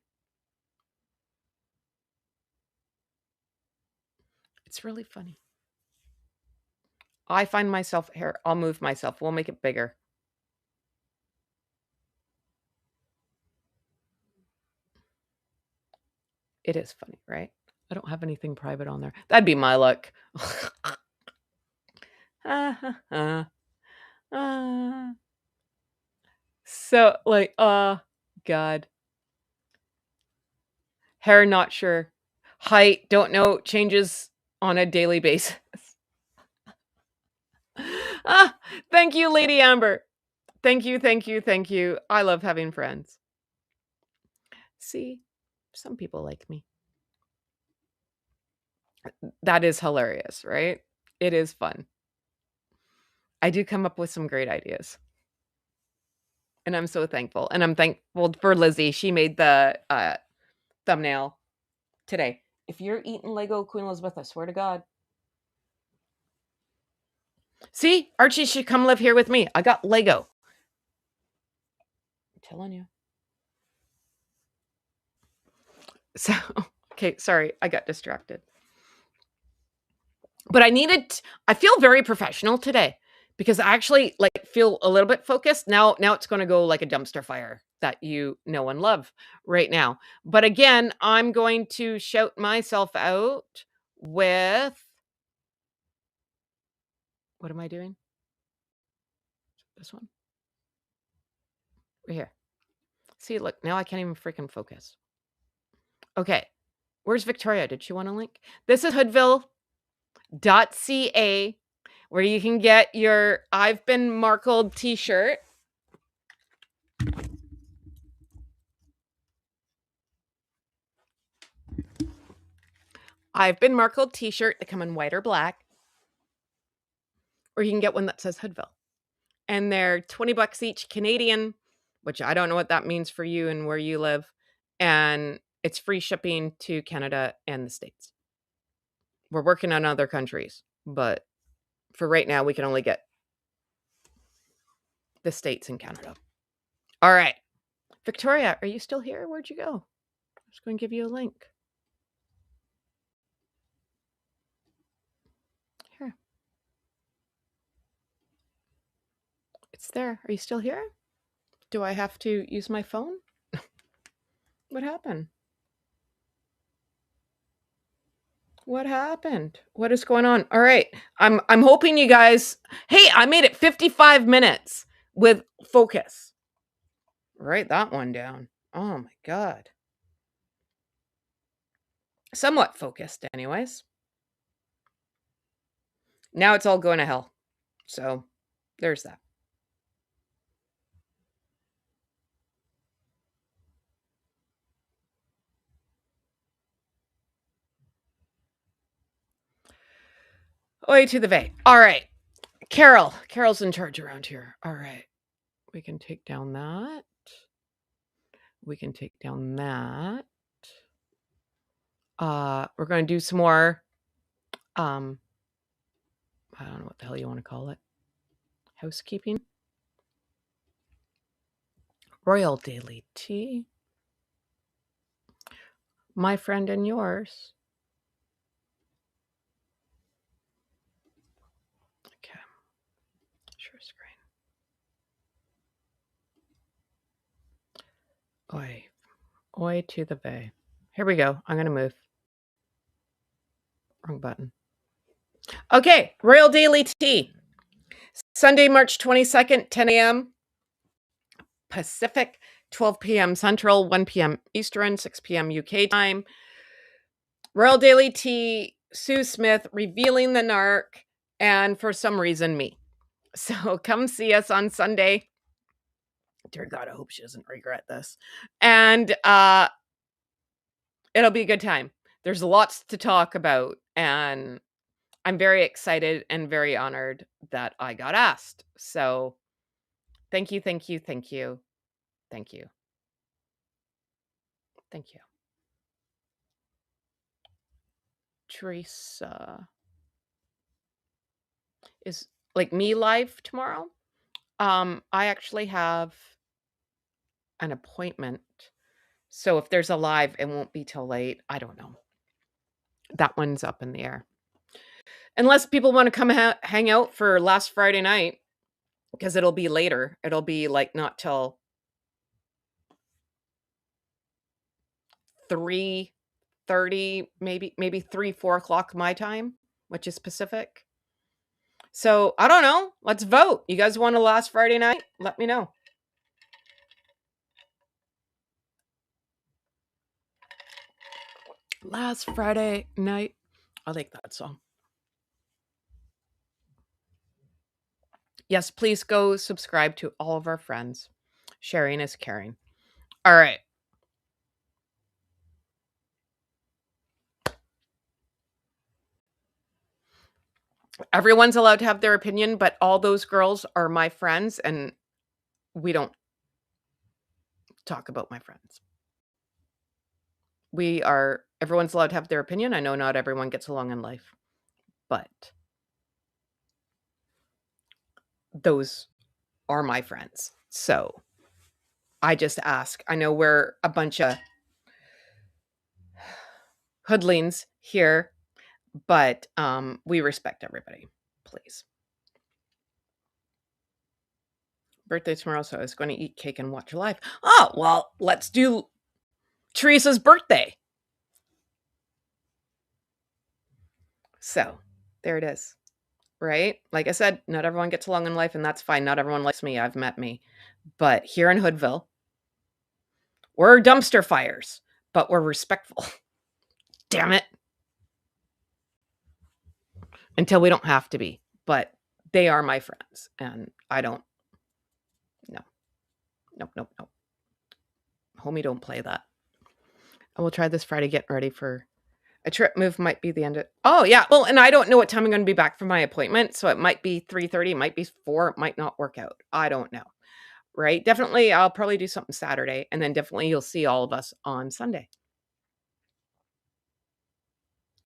[SPEAKER 1] It's really funny. I find myself here. I'll move myself. We'll make it bigger. It is funny, right? I don't have anything private on there. That'd be my luck. So, like, God. Hair, not sure. Height, don't know. Changes on a daily basis. Thank you, Lady Amber. Thank you, thank you, thank you. I love having friends. See, some people like me. That is hilarious, right? It is fun. I do come up with some great ideas. And I'm so thankful. And I'm thankful for Lizzie. She made the thumbnail today. If you're eating Lego Queen Elizabeth, I swear to God. See, Archie should come live here with me. I got Lego. I'm telling you. So, okay, sorry, I got distracted. But I feel very professional today because I actually like feel a little bit focused. Now it's going to go like a dumpster fire that you know and love right now. But again, I'm going to shout myself out with what am I doing? This one? Right here. See, look, now I can't even freaking focus. Okay. Where's Victoria? Did she want a link? This is hoodville.ca where you can get your I've Been Markled t-shirt. I've Been Markled t-shirt. They come in white or black. Or you can get one that says Hoodville. And they're $20 each Canadian, which I don't know what that means for you and where you live. And it's free shipping to Canada and the States. We're working on other countries, but for right now, we can only get the States and Canada. All right. Victoria, are you still here? Where'd you go? I'm just going to give you a link. Here. It's there. Are you still here? Do I have to use my phone? What happened? What happened? What is going on? All right. I'm hoping you guys. Hey, I made it 55 minutes with focus. Write that one down. Oh my god. Somewhat focused anyways. Now it's all going to hell. So, there's that. Oi to the vey. All right. Carol's in charge around here. All right. We can take down that. We can take down that. We're going to do some more I don't know what the hell you want to call it. Housekeeping. Royal Daily Tea. My friend and yours. Okay. Share screen. Oi. Oi to the bay. Here we go. I'm going to move. Wrong button. Okay. Royal Daily Tea. Sunday, March 22nd, 10 a.m. Pacific, 12 p.m. Central, 1 p.m. Eastern, 6 p.m. UK time. Royal Daily Tea, Sue Smith, Revealing the Narc, and for some reason, me. So come see us on Sunday. Dear God, I hope she doesn't regret this. And it'll be a good time. There's lots to talk about, and I'm very excited and very honored that I got asked. So thank you, thank you, thank you, thank you, thank you. Teresa is like me live tomorrow. I actually have an appointment. So if there's a live, it won't be till late. I don't know. That one's up in the air. Unless people want to come hang out for last Friday night, because it'll be later. It'll be like not till 3:30, maybe 3, 4 o'clock my time, which is Pacific. So I don't know. Let's vote. You guys want a last Friday night? Let me know. Last Friday night. I like that song. Yes, please go subscribe to all of our friends. Sharing is caring. All right. Everyone's allowed to have their opinion, but all those girls are my friends, and we don't talk about my friends. Everyone's allowed to have their opinion. I know not everyone gets along in life, but those are my friends. So I just ask. I know we're a bunch of hoodlings here, but we respect everybody, please. Birthday tomorrow, so I was going to eat cake and watch live. Oh, well, let's do Teresa's birthday. So there it is. Right? Like I said, not everyone gets along in life, and that's fine. Not everyone likes me. I've met me. But here in Hoodville, we're dumpster fires, but we're respectful. Damn it. Until we don't have to be. But they are my friends, and I don't. No. Nope. Homie, don't play that. I will try this Friday, getting ready for a trip move might be the end of. Oh, yeah. Well, and I don't know what time I'm going to be back from my appointment. So it might be 3:30, it might be 4, it might not work out. I don't know. Right? Definitely, I'll probably do something Saturday, and then definitely you'll see all of us on Sunday.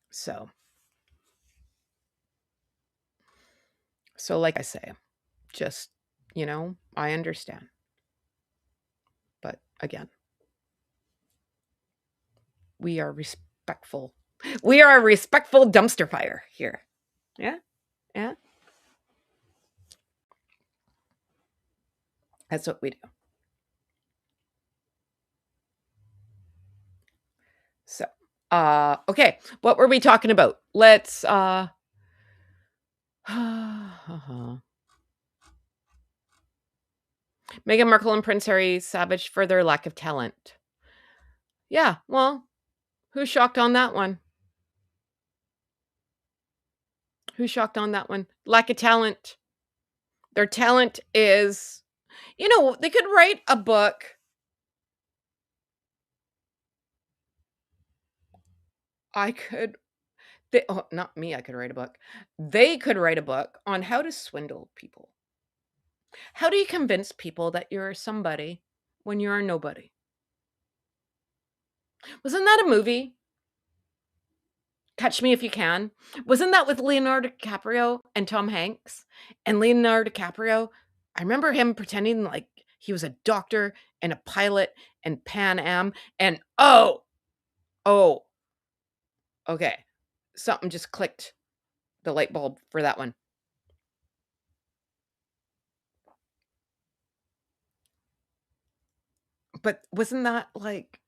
[SPEAKER 1] So like I say, just, I understand. But again, we are respectful. We are a respectful dumpster fire here. Yeah? Yeah? That's what we do. So Okay, what were we talking about? Let's, Meghan Markle and Prince Harry savaged for their lack of talent. Yeah, well, who's shocked on that one? Who's shocked on that one? Lack of talent. Their talent is, they could write a book. I could, not me, I could write a book. They could write a book on how to swindle people. How do you convince people that you're somebody when you're a nobody? Wasn't that a movie? Catch Me If You Can. Wasn't that with Leonardo DiCaprio and Tom Hanks? And Leonardo DiCaprio, I remember him pretending like he was a doctor and a pilot and Pan Am. And oh, okay. Something just clicked the light bulb for that one. But wasn't that like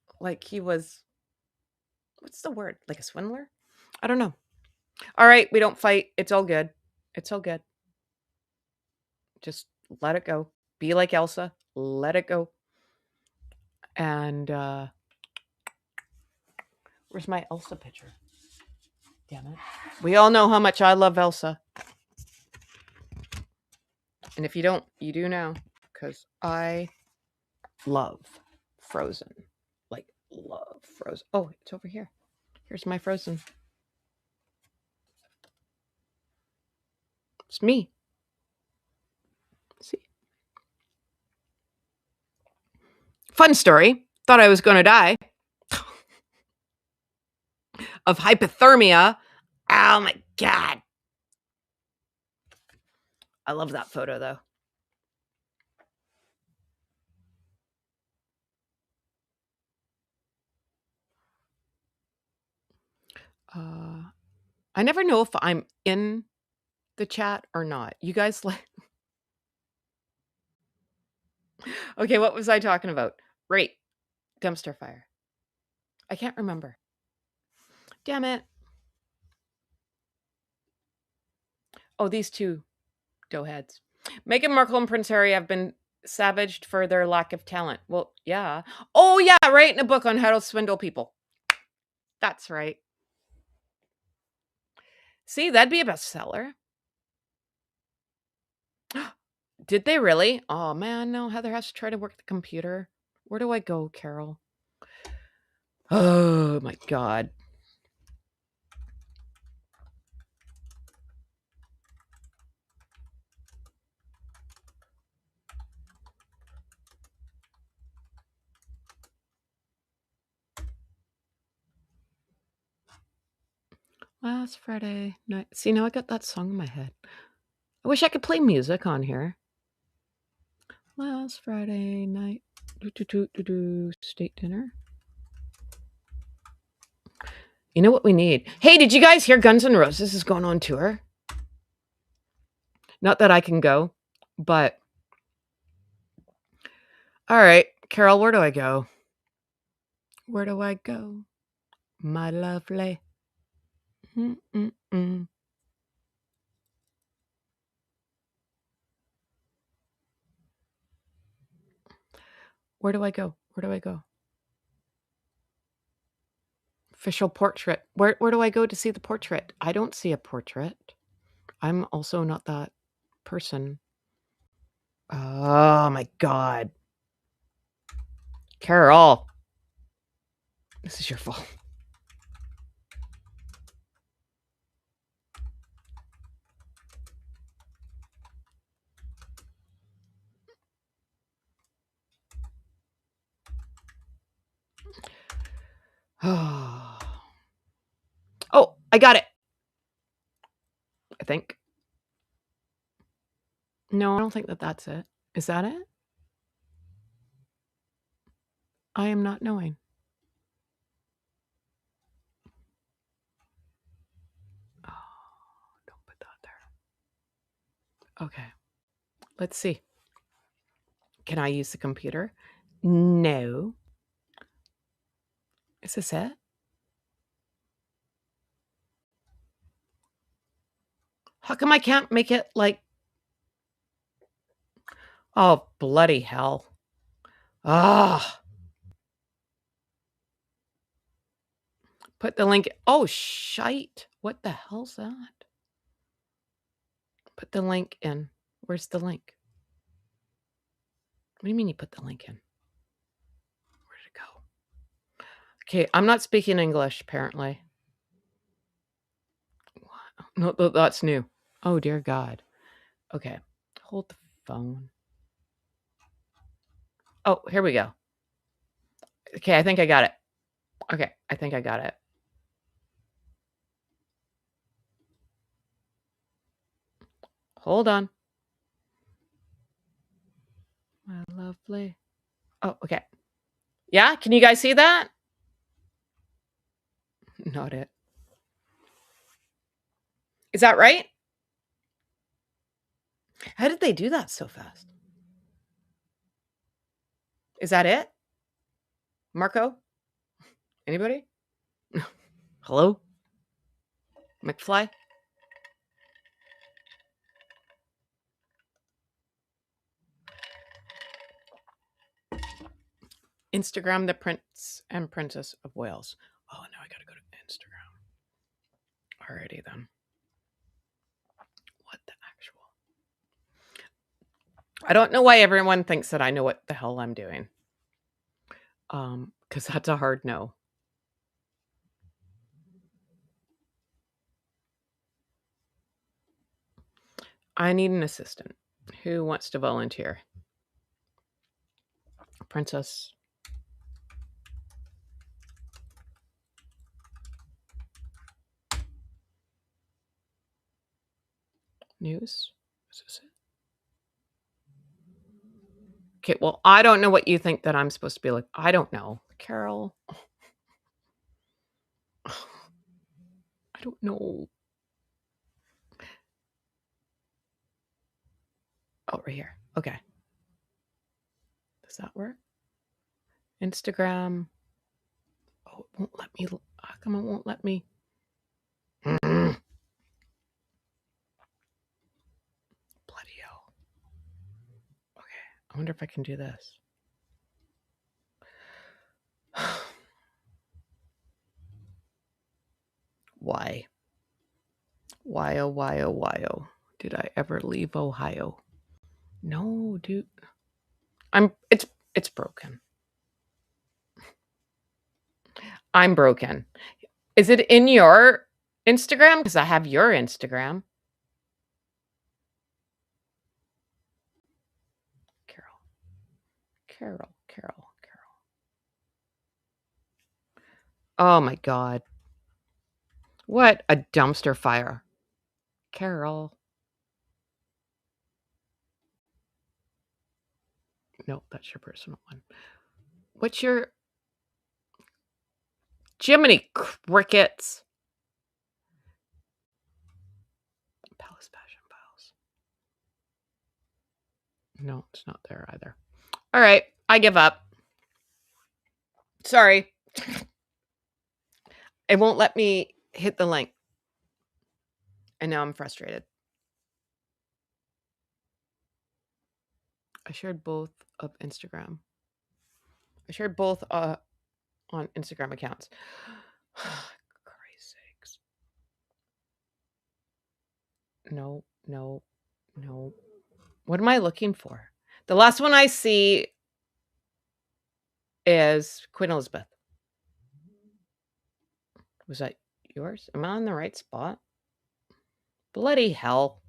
[SPEAKER 1] he was, what's the word? Like a swindler? I don't know. All right, we don't fight. It's all good. It's all good. Just let it go. Be like Elsa. Let it go. And where's my Elsa picture? Damn it. We all know how much I love Elsa. And if you don't, you do now. Because I love Frozen. Like, love Frozen. Oh, it's over here. Here's my Frozen. It's me. See? Fun story. Thought I was going to die of hypothermia. Oh my God. I love that photo though. I never know if I'm in the chat or not. You guys like. Okay, what was I talking about? Right. Dumpster fire. I can't remember. Damn it. Oh, these two doughheads. Meghan Markle and Prince Harry have been savaged for their lack of talent. Well, yeah. Oh, yeah, writing a book on how to swindle people. That's right. See, that'd be a bestseller. Did they really? Oh, man, no. Heather has to try to work the computer. Where do I go, Carol? Oh, my God. Last Friday night. See, now I got that song in my head. I wish I could play music on here. Last Friday night. State dinner. You know what we need? Hey, did you guys hear Guns N' Roses is going on tour? Not that I can go, but all right, Carol, where do I go? Where do I go? My lovely. Mm-mm-mm. Where do I go? Where do I go? Official portrait. Where do I go to see the portrait? I don't see a portrait. I'm also not that person. Oh my God. Carol. This is your fault. Oh, I got it. I think. No, I don't think that that's it. Is that it? I am not knowing. Oh, don't put that there. Okay. Let's see. Can I use the computer? No. Is this it? How come I can't make it like... Oh, bloody hell. Ah, put the link... Oh, shite. What the hell's that? Put the link in. Where's the link? What do you mean you put the link in? Where did it go? Okay, I'm not speaking English, apparently. No, that's new. Oh, dear God. Okay, hold the phone. Oh, here we go. Okay, I think I got it. Okay, I think I got it. Hold on. My lovely. Oh, okay. Yeah, can you guys see that? Not it. Is that right? How did they do that so fast? Is that it? Marco? Anybody? Hello? McFly? Instagram the Prince and Princess of Wales. Oh, now I gotta go to Instagram. Alrighty then. What the actual? I don't know why everyone thinks that I know what the hell I'm doing. Because that's a hard no. I need an assistant. Who wants to volunteer? Princess. News? Is this it? Okay, well, I don't know what you think that I'm supposed to be like. I don't know. Carol. I don't know. Oh, right here. Okay. Does that work? Instagram. Oh, it won't let me. How come it won't let me? Bloody hell. Okay. I wonder if I can do this. Why? Why, oh, why, oh, why, oh. Did I ever leave Ohio? No, dude. It's broken. I'm broken. Is it in your Instagram? Because I have your Instagram. Carol. Oh my God. What a dumpster fire. Carol. No, that's your personal one. What's your... Jiminy Crickets. Palace Fashion Files. No, it's not there either. All right, I give up. Sorry. It won't let me hit the link. And now I'm frustrated. I shared both of Instagram. I shared both on Instagram accounts. Christ sakes. No. What am I looking for? The last one I see is Queen Elizabeth. Was that yours? Am I on the right spot? Bloody hell.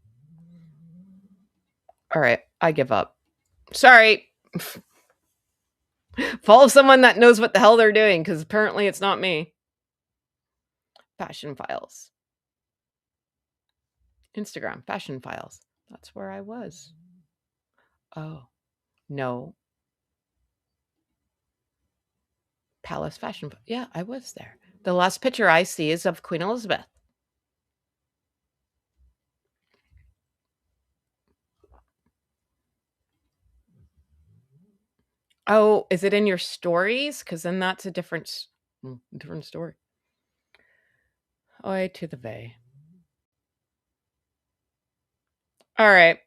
[SPEAKER 1] All right, I give up. Sorry. Follow someone that knows what the hell they're doing, because apparently it's not me. Fashion Files. Instagram, Fashion Files. That's where I was. Oh, no. Palace Fashion. Yeah, I was there. The last picture I see is of Queen Elizabeth. Oh, is it in your stories? Because then that's a different story. Oi to the vey. All right.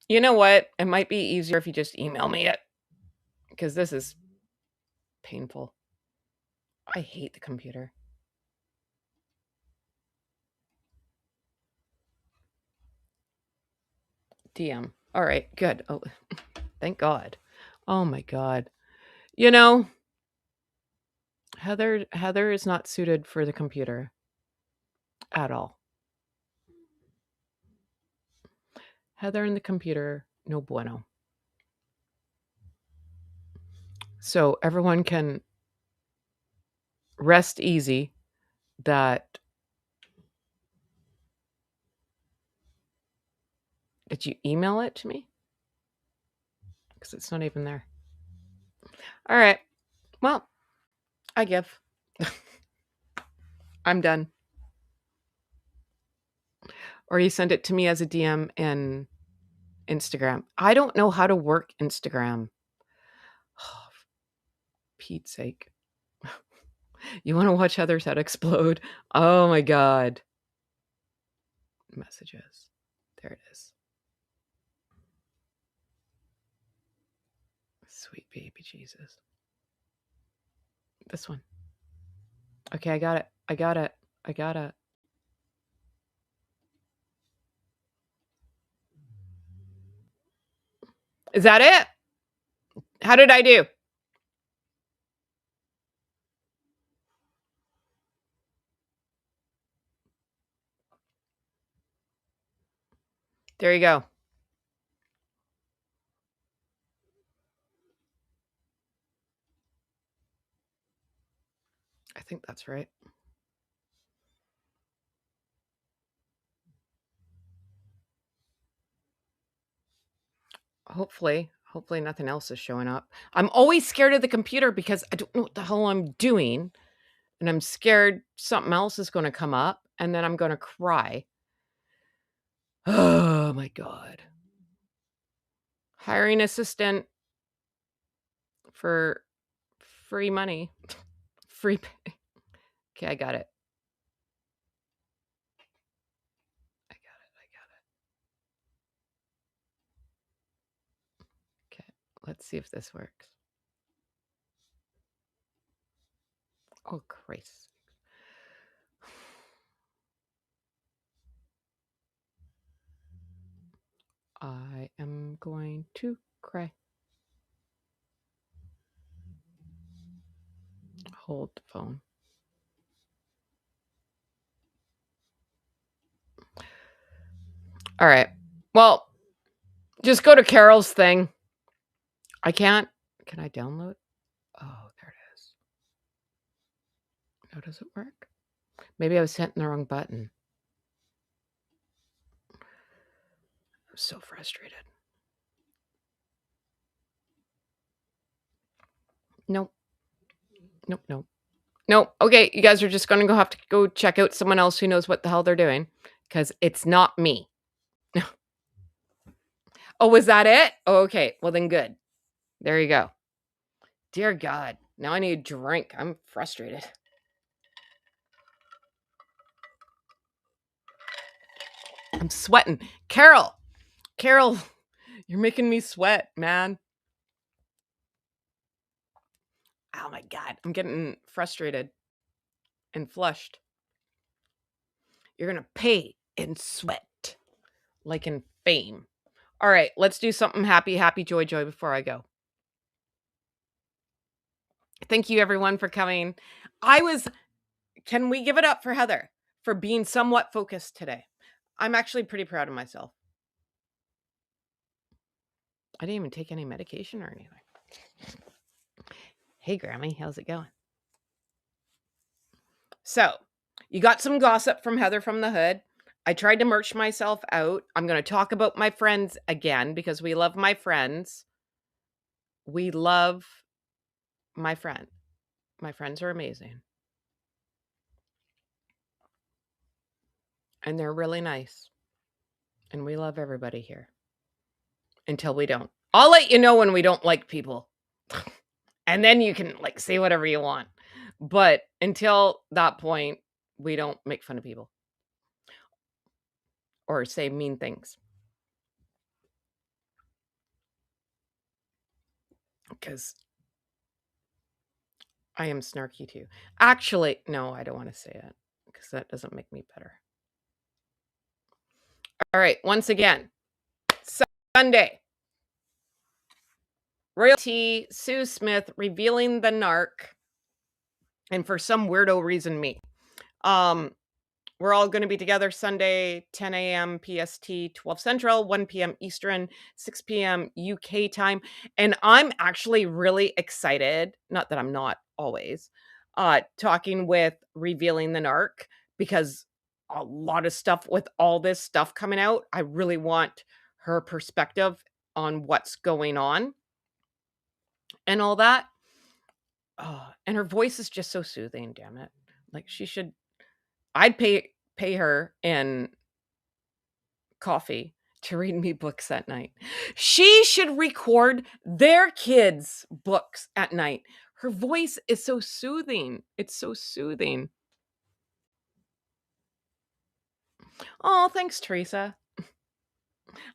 [SPEAKER 1] You know what? It might be easier if you just email me it because this is painful. I hate the computer. DM. All right, good. Oh, thank God. Oh my God. You know, Heather is not suited for the computer at all. Heather and the computer, no bueno. So everyone can rest easy that did you email it to me? Because it's not even there. All right. Well, I give. I'm done. Or you send it to me as a DM in Instagram. I don't know how to work Instagram. Oh, Pete's sake. You want to watch Heather's head explode? Oh my God. Messages. There it is. Sweet baby Jesus. This one. Okay, I got it. I got it. I got it. Is that it? How did I do? There you go. I think that's right. Hopefully nothing else is showing up. I'm always scared of the computer because I don't know what the hell I'm doing. And I'm scared something else is going to come up and then I'm going to cry. Oh my God. Hiring assistant for free money. Free pay. Okay, I got it. I got it. Okay, let's see if this works. Oh, Christ. I am going to cry. Hold the phone. All right. Well, just go to Carol's thing. I can't. Can I download? Oh, there it is. How does it work? Maybe I was hitting the wrong button. I'm so frustrated. Nope. Nope. Okay, you guys are just going to have to go check out someone else who knows what the hell they're doing because it's not me. Oh, was that it? Oh, okay. Well, then good. There you go. Dear God. Now I need a drink. I'm frustrated. I'm sweating. Carol, you're making me sweat, man. Oh my God. I'm getting frustrated and flushed. You're going to pay in sweat, like in fame. All right, let's do something happy, joy before I go. Thank you everyone for coming. Can we give it up for Heather for being somewhat focused today? I'm actually pretty proud of myself. I didn't even take any medication or anything. Hey, Grammy, how's it going? So, you got some gossip from Heather from the Hood. I tried to merch myself out. I'm going to talk about my friends again because we love my friends. We love my friend. My friends are amazing. And they're really nice. And we love everybody here. Until we don't. I'll let you know when we don't like people. And then you can like say whatever you want. But until that point, we don't make fun of people or say mean things. 'cause I am snarky too. Actually, no, I don't wanna say it because that doesn't make me better. Alright, once again, Sunday, Royalty, Sue Smith revealing the narc, and for some weirdo reason, me. Um, we're all gonna be together Sunday, 10 a.m. PST, 12 Central, 1 p.m. Eastern, 6 p.m. UK time, and I'm actually really excited, not that I'm not always, talking with Revealing the Narc, because a lot of stuff with all this stuff coming out, I really want her perspective on what's going on and all that. Oh, and her voice is just so soothing, damn it. Like, she should I'd pay her in coffee to read me books at night. She should record their kids' books at night. Her voice is so soothing. It's so soothing. Oh, thanks, Teresa.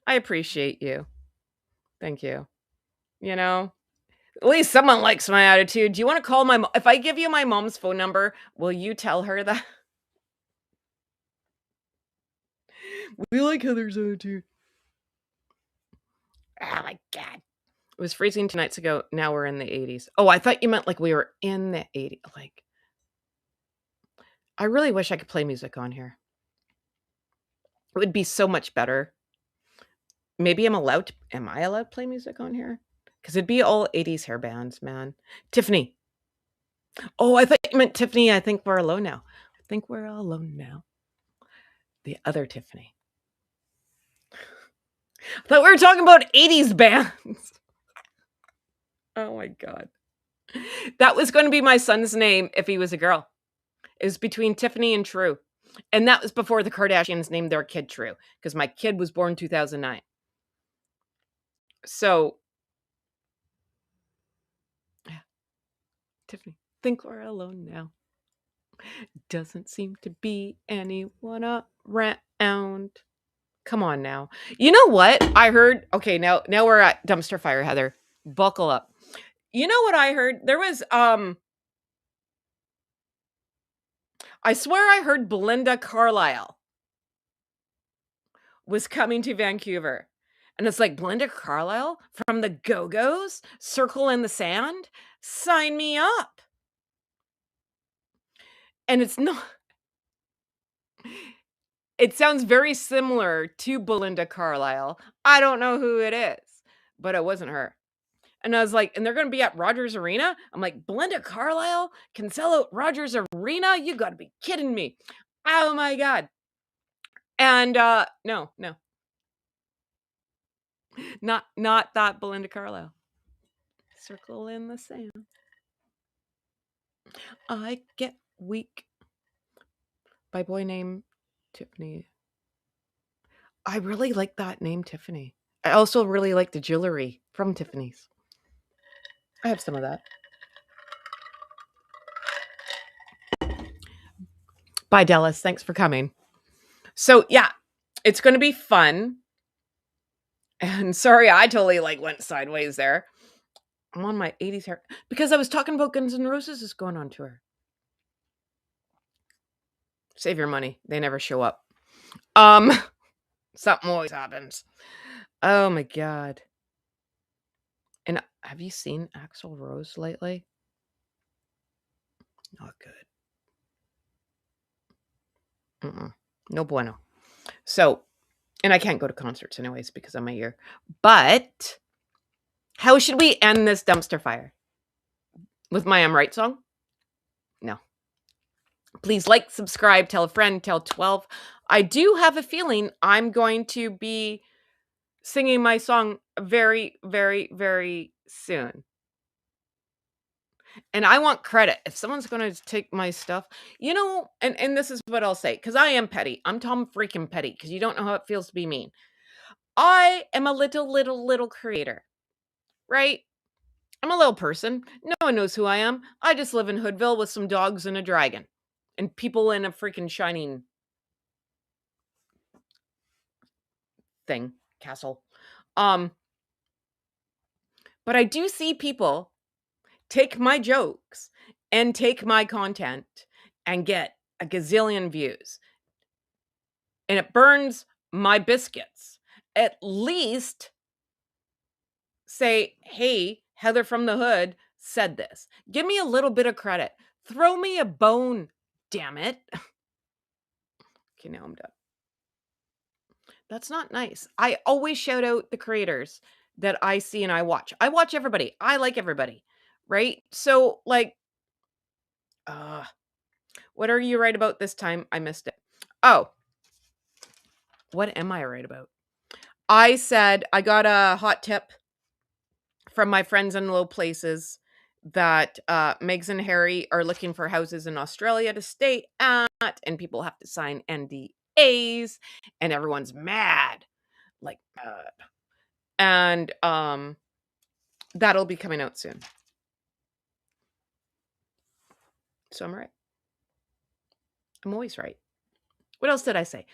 [SPEAKER 1] I appreciate you. Thank you. You know, at least someone likes my attitude. Do you want to call my mom? If I give you my mom's phone number, will you tell her that? We like Heather's attitude. Oh my God. It was freezing 2 nights ago. Now we're in the 80s. Oh, I thought you meant like we were in the 80s. Like, I really wish I could play music on here. It would be so much better. Maybe am I allowed to play music on here? Because it'd be all 80s hair bands, man. Tiffany. Oh, I thought you meant Tiffany. I think we're alone now. I think we're alone now. The other Tiffany. I thought we were talking about 80s bands. Oh my God. That was going to be my son's name if he was a girl. It was between Tiffany and True. And that was before the Kardashians named their kid True, because my kid was born 2009. So, yeah, Tiffany, think we're alone now. Doesn't seem to be anyone around. Come on now. You know what I heard? Okay, now we're at dumpster fire, Heather. Buckle up. You know what I heard? There was I swear I heard Belinda Carlisle was coming to Vancouver. And it's like, Belinda Carlisle from the Go-Go's, Circle in the Sand, sign me up. And it's not, it sounds very similar to Belinda Carlisle. I don't know who it is, but it wasn't her. And I was like, and they're going to be at Rogers Arena? I'm like, Belinda Carlisle can sell out Rogers Arena? You got to be kidding me. Oh my God. And no. Not that Belinda Carlisle. Circle in the Sand. I get weak. By boy named Tiffany. I really like that name, Tiffany. I also really like the jewelry from Tiffany's. I have some of that. Bye, Dallas. Thanks for coming. So yeah, it's going to be fun. And sorry, I totally went sideways there. I'm on my 80s hair because I was talking about Guns N' Roses is going on tour. Save your money. They never show up. Something always happens. Oh my God. And have you seen Axl Rose lately? Not good. No bueno. So, and I can't go to concerts anyways because of my ear. But how should we end this dumpster fire? With my I'm Right song? No. Please like, subscribe, tell a friend, tell 12. I do have a feeling I'm going to be singing my song very, very, very soon. And I want credit. If someone's going to take my stuff, and this is what I'll say, because I am petty. I'm Tom freaking petty, because you don't know how it feels to be mean. I am a little creator, right? I'm a little person. No one knows who I am. I just live in Hoodville with some dogs and a dragon and people in a freaking shining thing, castle. But I do see people take my jokes and take my content and get a gazillion views, and it burns my biscuits. At least say, "Hey, Heather from the Hood said this." Give me a little bit of credit. Throw me a bone, damn it. Okay, now I'm done. That's not nice. I always shout out the creators that I see and I watch. I watch everybody. I like everybody, right? So, like, uh, what are you right about this time? I missed it. Oh, what am I right about? I said I got a hot tip from my friends in low places that Megs and Harry are looking for houses in Australia to stay at, and people have to sign NDAs, and everyone's mad, like mad. And that'll be coming out soon. So I'm right. I'm always right. What else did I say?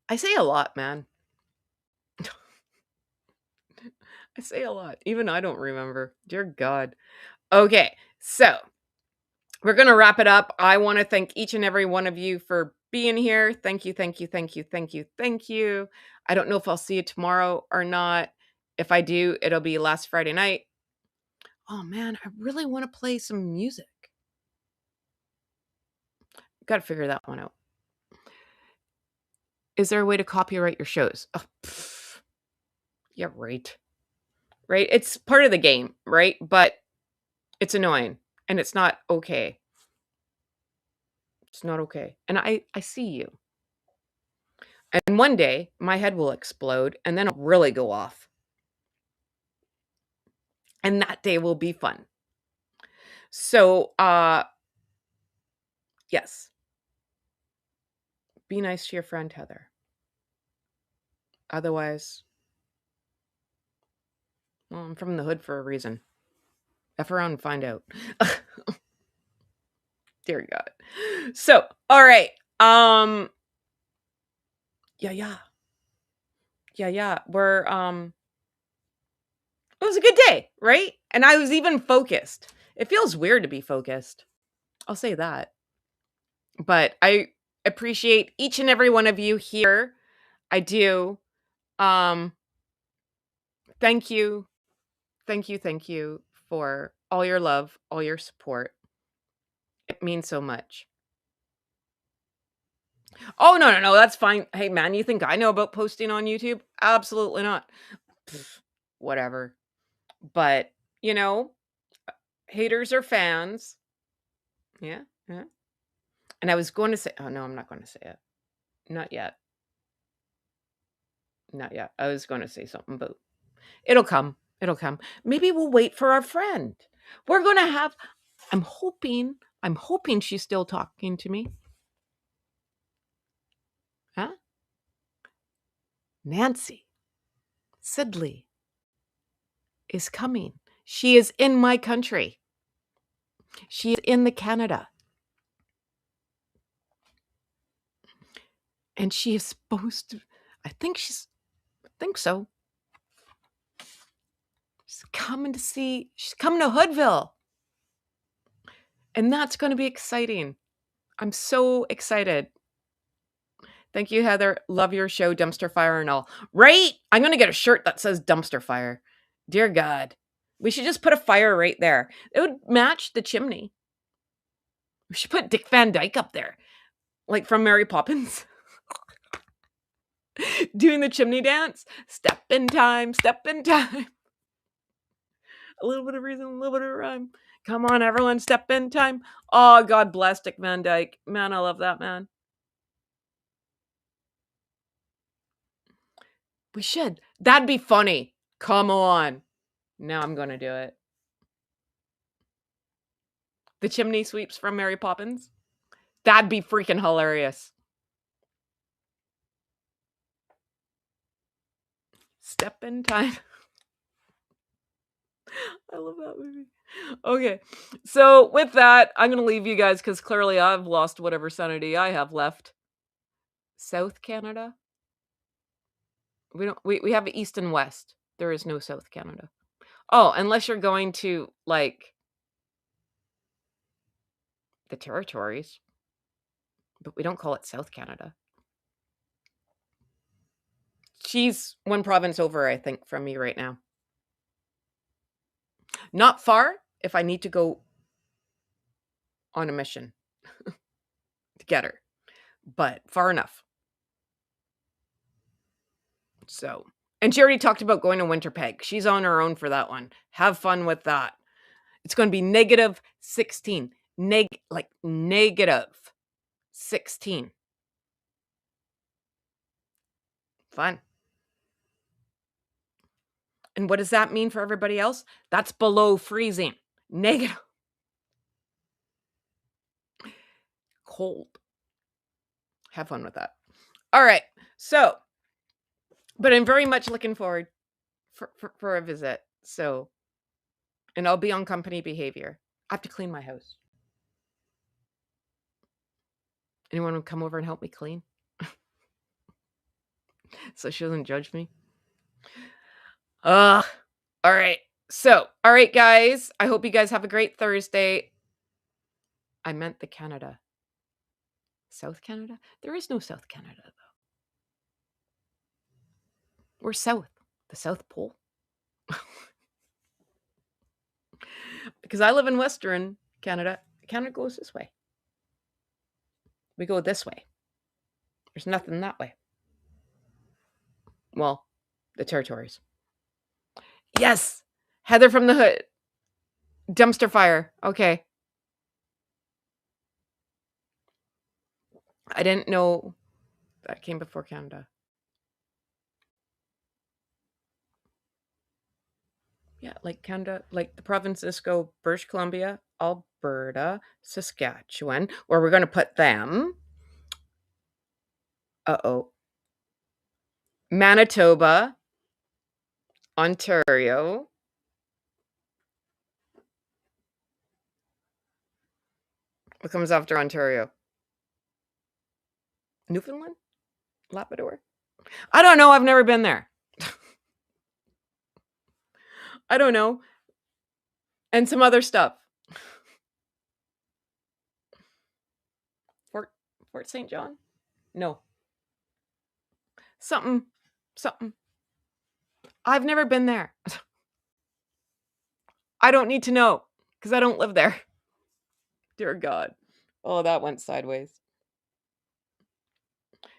[SPEAKER 1] I say a lot, man. I say a lot. Even I don't remember. Dear God. Okay, so we're going to wrap it up. I want to thank each and every one of you for being here. Thank you, thank you, thank you, thank you, thank you. I don't know if I'll see you tomorrow or not. If I do, it'll be last Friday night. Oh man, I really want to play some music. Got to figure that one out. Is there a way to copyright your shows? Oh, yeah, right. Right? It's part of the game, right? But it's annoying and it's not okay. It's not okay. And I see you. And one day my head will explode and then I'll really go off. And that day will be fun. So, yes. Be nice to your friend Heather. Otherwise, well, I'm from the hood for a reason. F around and find out. Dear God. So, all right. Yeah. We're it was a good day, right? And I was even focused. It feels weird to be focused. I'll say that. But I appreciate each and every one of you here. I do. Um thank you. Thank you for all your love, all your support. It means so much. Oh, no, that's fine. Hey, man, you think I know about posting on YouTube? Absolutely not. Pfft, whatever. But, you know, haters are fans. Yeah, yeah. And I was going to say, oh, no, I'm not going to say it. Not yet. Not yet. I was going to say something, but it'll come. It'll come. Maybe we'll wait for our friend. We're going to have, I'm hoping she's still talking to me. Huh? Nancy Sidley is coming. She is in my country. She is in the Canada. And she is supposed to, I think so. She's coming to Hoodville. And that's going to be exciting. I'm so excited. Thank you, Heather. Love your show, Dumpster Fire and all. Right? I'm going to get a shirt that says Dumpster Fire. Dear God. We should just put a fire right there. It would match the chimney. We should put Dick Van Dyke up there. Like from Mary Poppins. Doing the chimney dance. Step in time, step in time. A little bit of reason, a little bit of rhyme. Come on, everyone, step in time. Oh, God bless Dick Van Dyke. Man, I love that man. We should. That'd be funny. Come on. Now I'm going to do it. The chimney sweeps from Mary Poppins. That'd be freaking hilarious. Step in time. I love that movie. Okay. So with that, I'm going to leave you guys because clearly I've lost whatever sanity I have left. South Canada? We have East and West. There is no South Canada. Oh, unless you're going to, like, the territories, but we don't call it South Canada. She's one province over, I think, from me right now. Not far if I need to go on a mission to get her, but far enough. So, and she already talked about going to Winterpeg. She's on her own for that one. Have fun with that. It's going to be negative 16. Negative 16. Fun. And what does that mean for everybody else? That's below freezing. Negative. Cold. Have fun with that. All right. So, but I'm very much looking forward for a visit. So, and I'll be on company behavior. I have to clean my house. Anyone want to come over and help me clean? So she doesn't judge me. All right. So, all right, guys. I hope you guys have a great Thursday. I meant the Canada. South Canada? There is no South Canada, though. We're south. The South Pole. Because I live in Western Canada. Canada goes this way. We go this way. There's nothing that way. Well, the territories. Yes. Heather from the Hood. Dumpster fire. Okay. I didn't know that came before Canada. Yeah, like Canada, like the provinces go British Columbia, Alberta, Saskatchewan, where we're going to put them. Uh-oh. Manitoba, Ontario. What comes after Ontario? Newfoundland? Labrador? I don't know. I've never been there. I don't know. And some other stuff. Fort St. John? No. Something. I've never been there. I don't need to know because I don't live there. Dear God. Oh, that went sideways.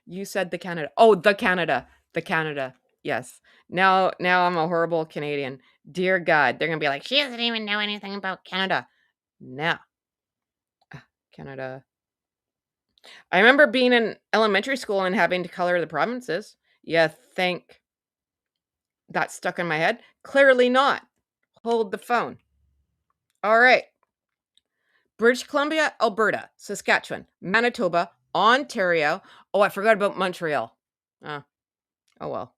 [SPEAKER 1] You said the Canada. Oh, the Canada. The Canada. Yes. Now I'm a horrible Canadian. Dear God. They're going to be like, she doesn't even know anything about Canada. No. Canada. I remember being in elementary school and having to color the provinces. You think that stuck in my head? Clearly not. Hold the phone. All right. British Columbia, Alberta, Saskatchewan, Manitoba, Ontario. Oh, I forgot about Montreal. Oh well.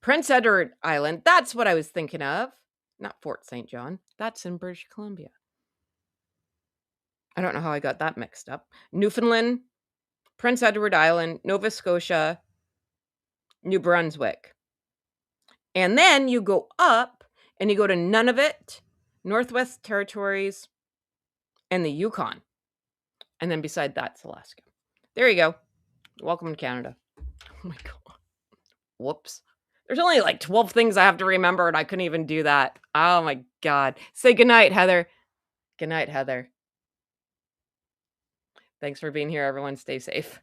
[SPEAKER 1] Prince Edward Island. That's what I was thinking of. Not Fort St. John. That's in British Columbia. I don't know how I got that mixed up. Newfoundland, Prince Edward Island, Nova Scotia, New Brunswick. And then you go up and you go to Nunavut, Northwest Territories, and the Yukon. And then beside that's Alaska. There you go. Welcome to Canada. Oh my God. Whoops. There's only like 12 things I have to remember, and I couldn't even do that. Oh my God. Say goodnight, Heather. Good night, Heather. Thanks for being here, everyone. Stay safe.